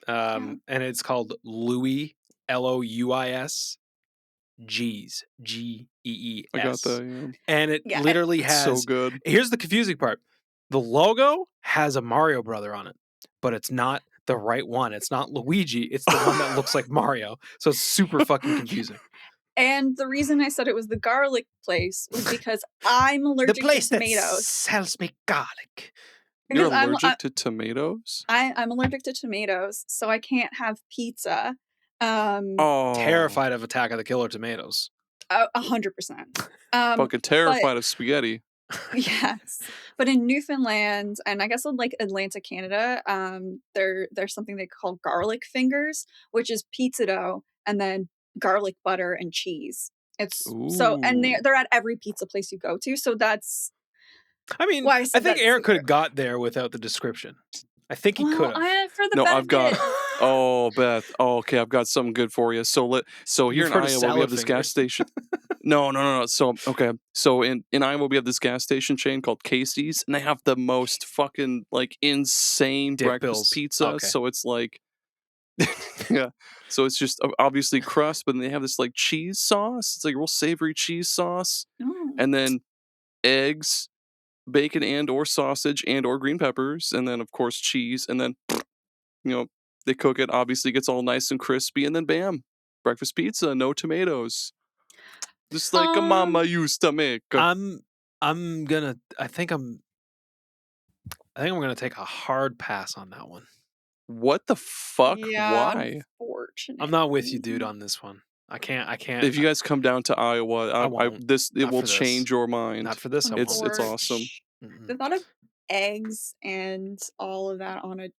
And it's called Louis, Louis, G's, Gees. I got that. Yeah. And it Yeah, literally It's has. so good. Here's the confusing part. The logo has a Mario brother on it, but it's not the right one. It's not Luigi. It's the one that looks like Mario. So it's super fucking confusing. And the reason I said it was the garlic place was because I'm The allergic place to that tomatoes. sells me garlic. You're Because allergic to tomatoes? I'm allergic to tomatoes, so I can't have pizza. Oh. Terrified of Attack of the Killer Tomatoes. 100%. Fucking terrified of spaghetti. Yes, but in Newfoundland and I guess in like Atlantic Canada, there's something they call garlic fingers, which is pizza dough and then garlic butter and cheese. It's so, and Ooh. they're at every pizza place you go to, so that's I mean, why I I said think that's Aaron could have secret. got there without the description. I think he could have. For the No, benefit. I've got. Oh, Beth. Oh, okay, I've got something good for you. So here You've in heard of Iowa, we salad have this gas fingers. station. No. So okay, so in Iowa, we have this gas station chain called Casey's, and they have the most fucking like insane Dick breakfast bills. pizza. Okay. So it's like, yeah. So it's just obviously crust, but then they have this like cheese sauce. It's like real savory cheese sauce, Oh. and then eggs, bacon and or sausage and or green peppers, and then of course cheese, and then they cook it, obviously gets all nice and crispy, and then bam, breakfast pizza, no tomatoes, just like a mama used to make. I think I'm gonna take a hard pass on that one. What the fuck? Yeah, Why? unfortunately. I'm not with you, dude, on this one. I can't. If you guys come down to Iowa, I won't. it Not will for this. change your mind. Not for this. I It's won't. awesome. The thought of eggs and all of that on a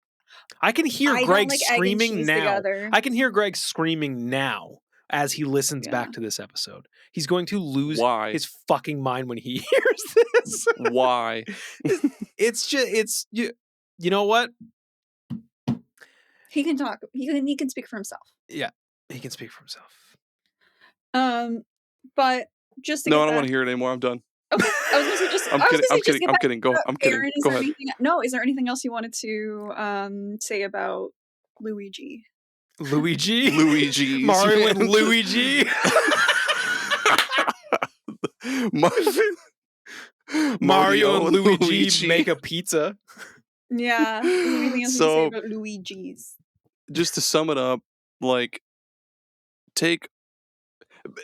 I can hear I Greg don't like egg and screaming cheese now. together. I can hear Greg screaming now as he listens Yeah. back to this episode. He's going to lose Why? his fucking mind when he hears this. Why? It's you know what? He can talk. He can speak for himself. Yeah, he can speak for himself. But just to No, get I don't back, want to hear it anymore. I'm done. okay, I was gonna say just. I'm I was kidding. gonna say I'm just kidding. get I'm back kidding. to I'm kidding. Aaron, Go ahead. is there anything else you wanted to say about Luigi? Luigi? Luigi. Mario and Luigi? Mario and Luigi make a pizza. Yeah. Is there anything else you can say about Luigi's? Just to sum it up, like,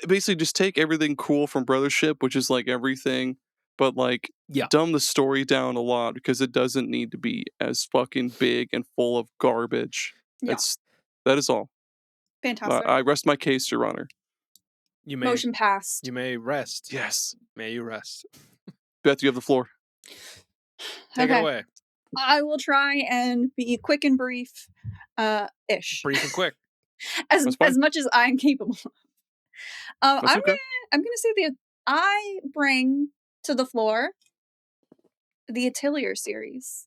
basically just take everything cool from Brothership, which is like everything, but like dumb the story down a lot because it doesn't need to be as fucking big and full of garbage. Yeah. That is all. Fantastic. I rest my case, Your Honor. Motion passed. You may rest. Yes. May you rest. Beth, you have the floor. Take it away. I will try and be quick and brief, ish. Brief and quick. as much as I'm capable of. I'm okay. gonna say I bring to the floor the Atelier series.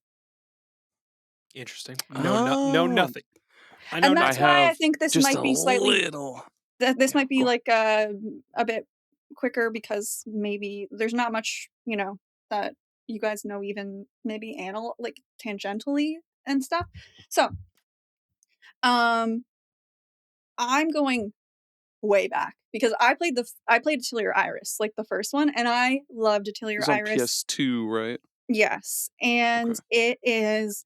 Interesting. No, nothing. And that's why I think this might be slightly little. This might be like a bit quicker because maybe there's not much, that you guys know, even maybe like tangentially and stuff. So, I'm going way back because I played Atelier Iris, like the first one, and I loved Atelier It's on Iris. PS2, right? Yes, and it is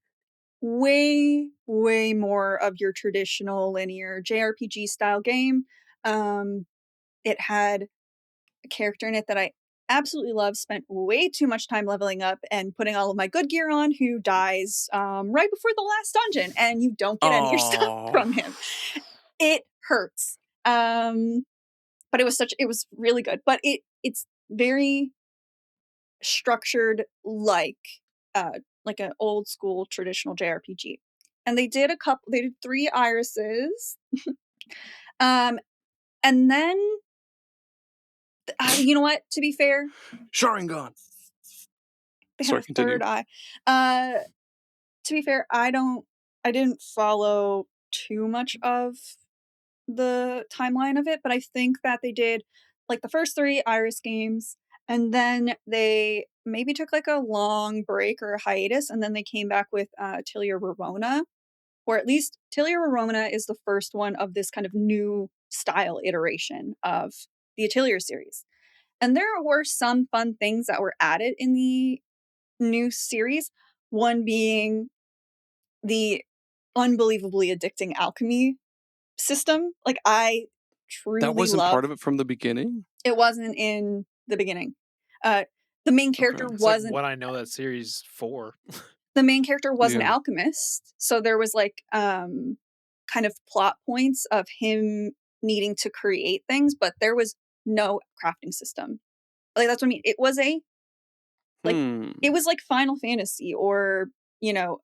way more of your traditional linear JRPG style game. It had a character in it that I absolutely love, spent way too much time leveling up and putting all of my good gear on, who dies right before the last dungeon, and you don't get any of your stuff from him. It hurts. But it was really good. But it's very structured like an old school traditional JRPG. And they did 3 irises. And then you know what? To be fair, Sharingan. they had a third eye. To be fair, I didn't follow too much of the timeline of it, but I think that they did like the first 3 Iris games, and then they maybe took like a long break or a hiatus, and then they came back with Atelier Verona, or at least Atelier Verona is the first one of this kind of new style iteration of the Atelier series. And there were some fun things that were added in the new series, one being the unbelievably addicting alchemy system. Like, I That truly wasn't love. part of it from the beginning? It wasn't in the beginning. The main character Okay. It's like wasn't what I know that series for. the main character was an Yeah. alchemist, so there was like kind of plot points of him needing to create things, but there was no crafting system. Like that's what I mean. It was a like Hmm. it was like Final Fantasy or you know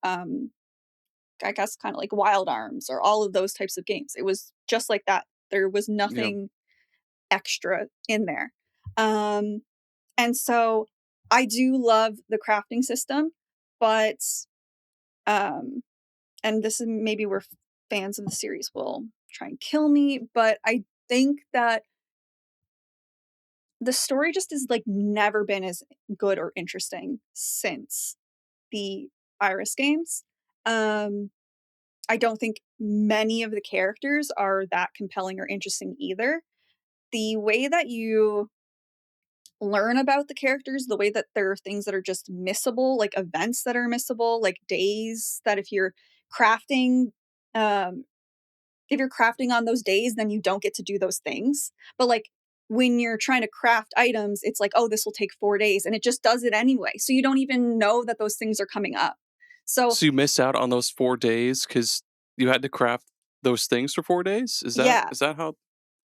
I guess kind of like Wild Arms or all of those types of games. It was just like that. There was Yeah. nothing extra in there. And so I do love the crafting system, but and this is maybe where fans of the series will try and kill me, but I think that the story just has like never been as good or interesting since the Iris games. I don't think many of the characters are that compelling or interesting either. The way that you learn about the characters, the way that there are things that are just missable, like events that are missable, like days that crafting, um, if you're crafting on those days, then you don't get to do those things. But like when you're trying to craft items, it's like, oh, this will take 4 days, and it just does it anyway. So you don't even know that those things are coming up. So So you missed out on those 4 days because you had to craft those things for 4 days? yeah, Is that how?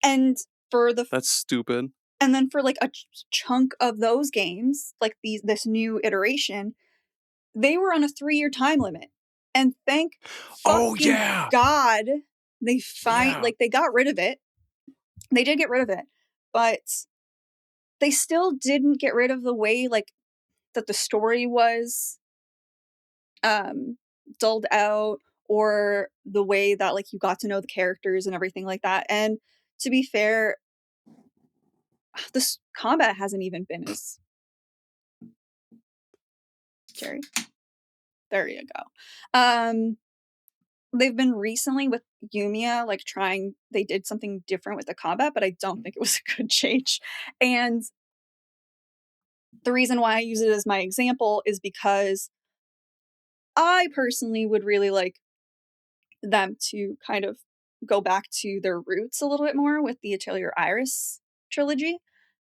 and for the That's stupid. and then for like a chunk of those games, like this new iteration, they were on a 3-year time limit. And thank Oh, fucking yeah! God Yeah. they got rid of it. They did get rid of it. But they still didn't get rid of the way like that the story was dulled out, or the way that like you got to know the characters and everything like that. And to be fair, this combat hasn't even been as Gerry. There you go. They've been recently with Yumiya, like they did something different with the combat, but I don't think it was a good change. And the reason why I use it as my example is because I personally would really like them to kind of go back to their roots a little bit more with the Atelier Iris trilogy.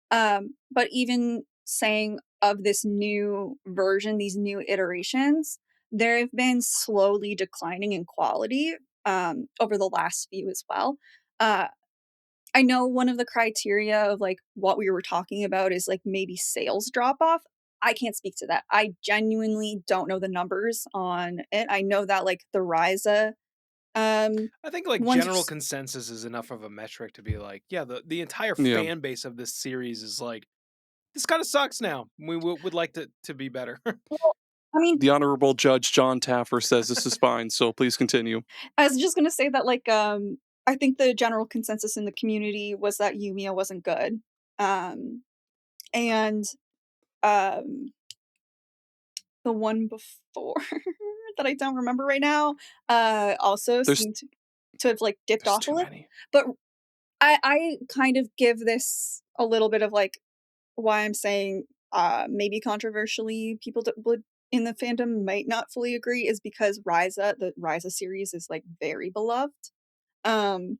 But even saying of this new version, these new iterations, there have been slowly declining in quality over the last few as well. Uh, I know one of the criteria of like what we were talking about is like maybe sales drop off. I can't speak to that. I genuinely don't know the numbers on it. I know that like the Ryza I think like ones general consensus is enough of a metric to be like, yeah, the entire Yeah. fan base of this series is like, this kind of sucks now. We would like to be better. well, I mean, The Honorable Judge John Taffer says this is fine, so please continue. I was just gonna say that like I think the general consensus in the community was that Yumiya wasn't good. And um the one before that I don't remember right now also There's seemed to have like dipped there's off a too little. many. But I kind of give this a little bit of like why I'm saying maybe controversially people that would in the fandom might not fully agree is because the Ryza series is like very beloved. Um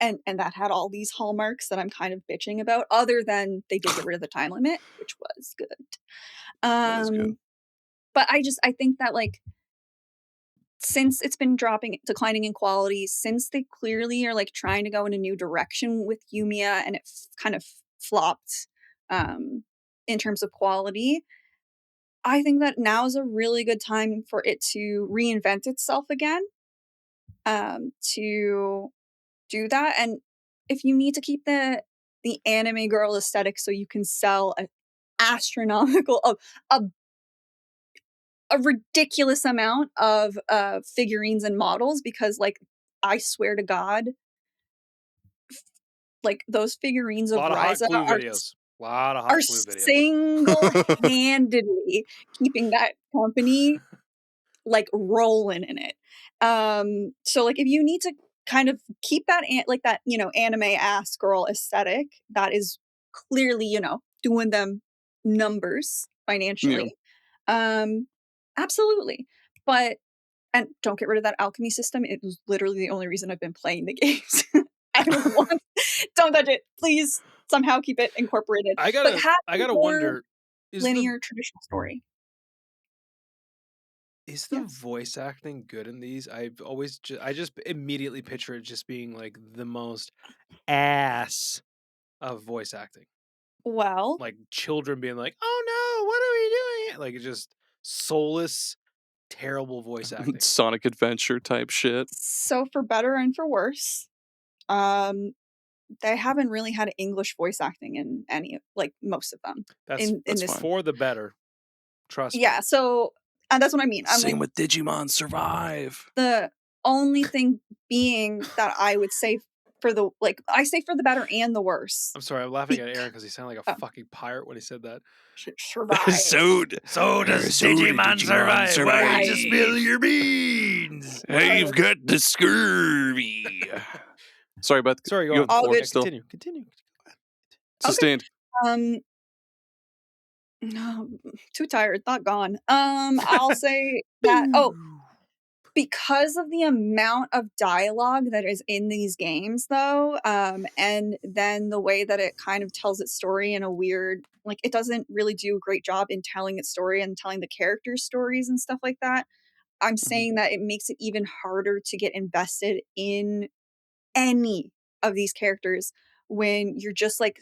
and that had all these hallmarks that I'm kind of bitching about, other than they did get rid of the time limit, which was good. That is good. But I think that like since it's been declining in quality, since they clearly are like trying to go in a new direction with Yumiya, and it kind of flopped in terms of quality, I think that now is a really good time for it to reinvent itself again, to do that. And if you need to keep the anime girl aesthetic so you can sell an astronomical a ridiculous amount of figurines and models, because like I swear to God, like those figurines A of lot of hot Ryza glue videos. A lot of hot are glue videos. single-handedly keeping that company like rolling in it. So like if you need to kind of keep that like that, anime ass girl aesthetic that is clearly, doing them numbers Yeah. financially. Absolutely. And don't get rid of that alchemy system. It was literally the only reason I've been playing the games. Don't touch it. Please somehow keep it incorporated. I But have gotta more wonder, is linear traditional story. the Yes. voice acting good in these? I just immediately picture it just being like the most ass of voice acting. Well, Like children being like, "Oh no, what are we doing?" Like just soulless, terrible voice acting. Sonic Adventure type shit. so for better and for worse, they haven't really had English voice acting in any, like most of them. That's in that's this, fine. for the better. Trust me. yeah. So, and that's what I mean. I'm Same like, with Digimon Survive. the only thing being that I would say for the I say for the better and the worse. I'm sorry, I'm laughing at Aaron because he sounded like a Oh. fucking pirate when he said that. Survive. So does Digimon survive. Why Survive. did you spill your beans? I've got the scurvy. Sorry, Beth. Sorry, go you on. have the All floor good. still. Continue. Sustained. No, too tired, thought gone. I'll say that because of the amount of dialogue that is in these games though, and then the way that it kind of tells its story in a weird, like it doesn't really do a great job in telling its story and telling the characters' stories and stuff like that. I'm saying that it makes it even harder to get invested in any of these characters when you're just like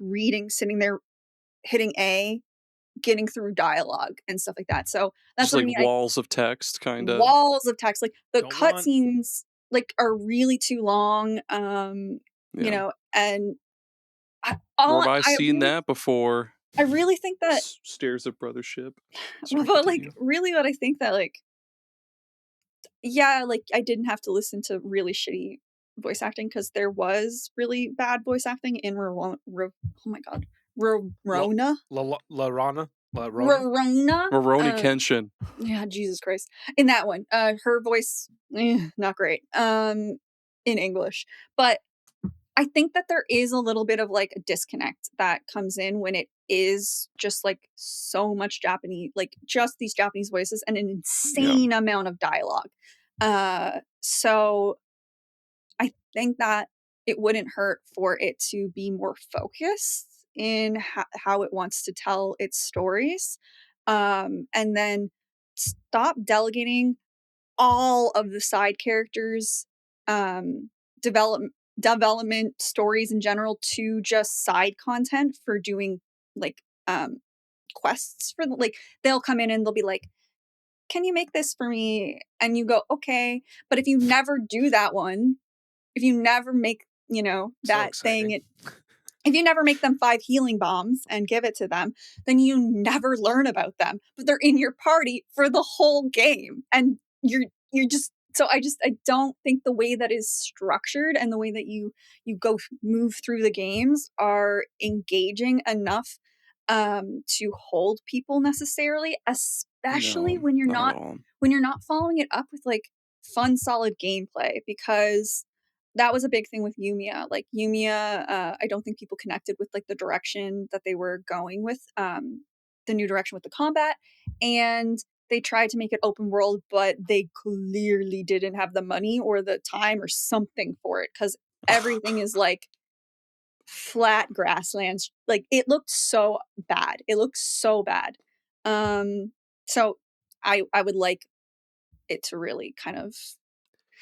reading, sitting there hitting A, getting through dialogue and stuff like that. So that's Just what like I mean. walls of text, kind of. Walls of text, like the Don't want- cutscenes like are really too long. You Yeah. know, and Where have I seen that before? I really think that Stairs of brothership. Sorry, but like continue. really what I think that like yeah, like I didn't have to listen to really shitty voice acting because there was really bad voice acting in oh my god, Rorona. Rorona. Rurouni Kenshin. Yeah, Jesus Christ. In that one, her voice, not great. In English, but I think that there is a little bit of like a disconnect that comes in when it is just like so much Japanese, like just these Japanese voices and an insane amount of dialogue. So I think that it wouldn't hurt for it to be more focused in how it wants to tell its stories. And then stop delegating all of the side characters development stories in general to just side content for doing like quests for like they'll come in and they'll be like, can you make this for me? And you go, okay. But if you never do that one, if you never make that thing, if you never make them 5 healing bombs and give it to them, then you never learn about them. But they're in your party for the whole game. And you're just so I don't think the way that is structured and the way that you move through the games are engaging enough to hold people necessarily, especially when you're not following it up with like fun, solid gameplay, because that was a big thing with Yumiya. Like Yumiya, I don't think people connected with like the direction that they were going with, the new direction with the combat, and they tried to make it open world, but they clearly didn't have the money or the time or something for it, because everything is like flat grasslands. Like it looked so bad. So I would like it to really kind of.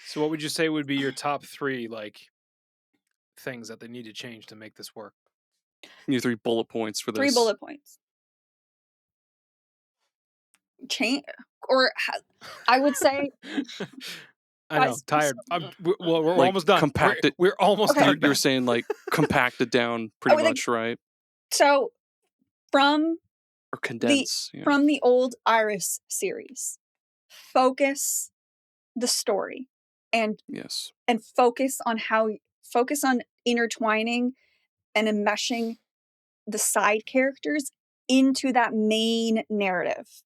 So what would you say would be your top 3 like things that they need to change to make this work? Your 3 bullet points for this. 3 bullet points. Or I would say. I know, tired. We're like almost done. Compact it. We're almost Okay. done. You're saying like compact it down pretty much, right? So from Or condense. from the old Iris series, focus the story and yes, and focus on intertwining and enmeshing the side characters into that main narrative.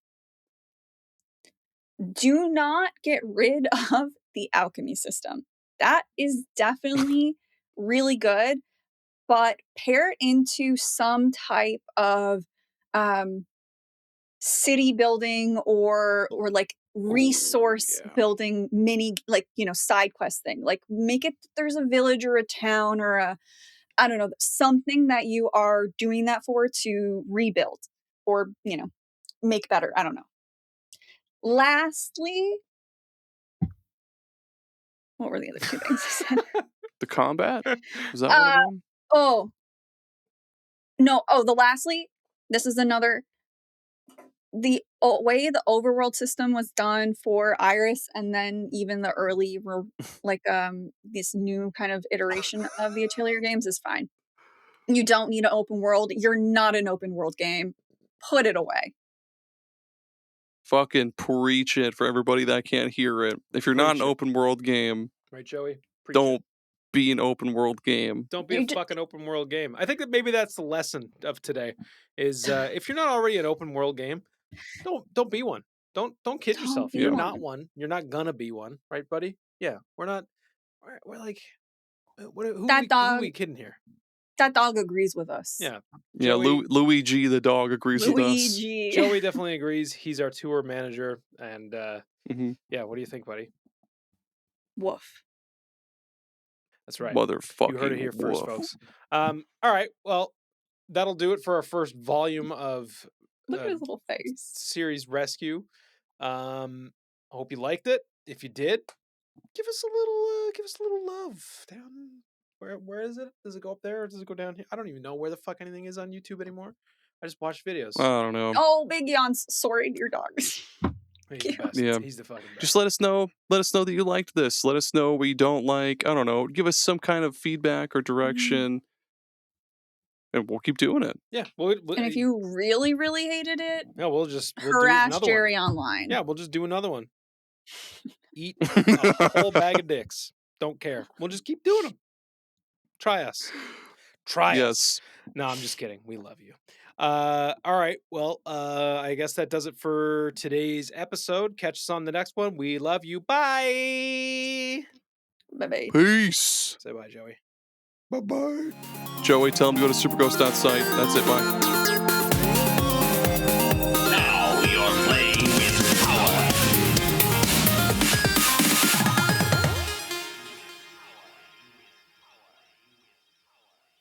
Do not get rid of the alchemy system. That is definitely really good, but pair it into some type of city building or like resource yeah. building mini, like, side quest thing. Like, make it there's a village or a town or I don't know, something that you are doing that for to rebuild or, make better. I don't know. Lastly, what were the other two things I said? The combat? Was that one of them? Oh, no. Oh, lastly, this is another. The way the overworld system was done for Iris, and then even the early, this new kind of iteration of the Atelier games is fine. You don't need an open world. You're not an open world game. Put it away. Fucking preach it for everybody that can't hear it. If you're not Preach an it. open world game, Right, Joey? Preach don't it. be an open world game. Don't be a fucking open world game. I think that maybe that's the lesson of today. Is if you're not already an open world game, don't be one. Don't kid yourself. be You're one. not one. You're not gonna be one, right, buddy? Yeah, we're not. We're like, who are we kidding here? That dog agrees with us. Yeah, Yeah, Joey, Luigi the dog agrees with us. Luigi. Joey definitely agrees. He's our tour manager, and Mhm. yeah. What do you think, buddy? Woof. That's right. Motherfucking You heard it here first, woof. folks. All right. Well, that'll do it for our first volume of Look at his little face. series Rescue. I hope you liked it. If you did, give us a little love down. Where is it? Does it go up there or does it go down here? I don't even know where the fuck anything is on YouTube anymore. I just watch videos. I don't know. Oh, big yawns. Sorry, dear dogs. He's the best. Yeah. He's the fucking best. Just let us know. Let us know that you liked this. Let us know what you don't like. I don't know. Give us some kind of feedback or direction, and we'll keep doing it. Yeah. And if you really, really hated it, we'll do harass another Gerry one. online. Yeah, we'll just do another one. Eat a whole bag of dicks. Don't care. We'll just keep doing them. Try us. Try us. No, I'm just kidding. We love you. All right. Well, I guess that does it for today's episode. Catch us on the next one. We love you. Bye. Bye-bye. Peace. Say bye, Joey. Bye-bye. Joey, tell him to go to superghost.site. That's it. Bye.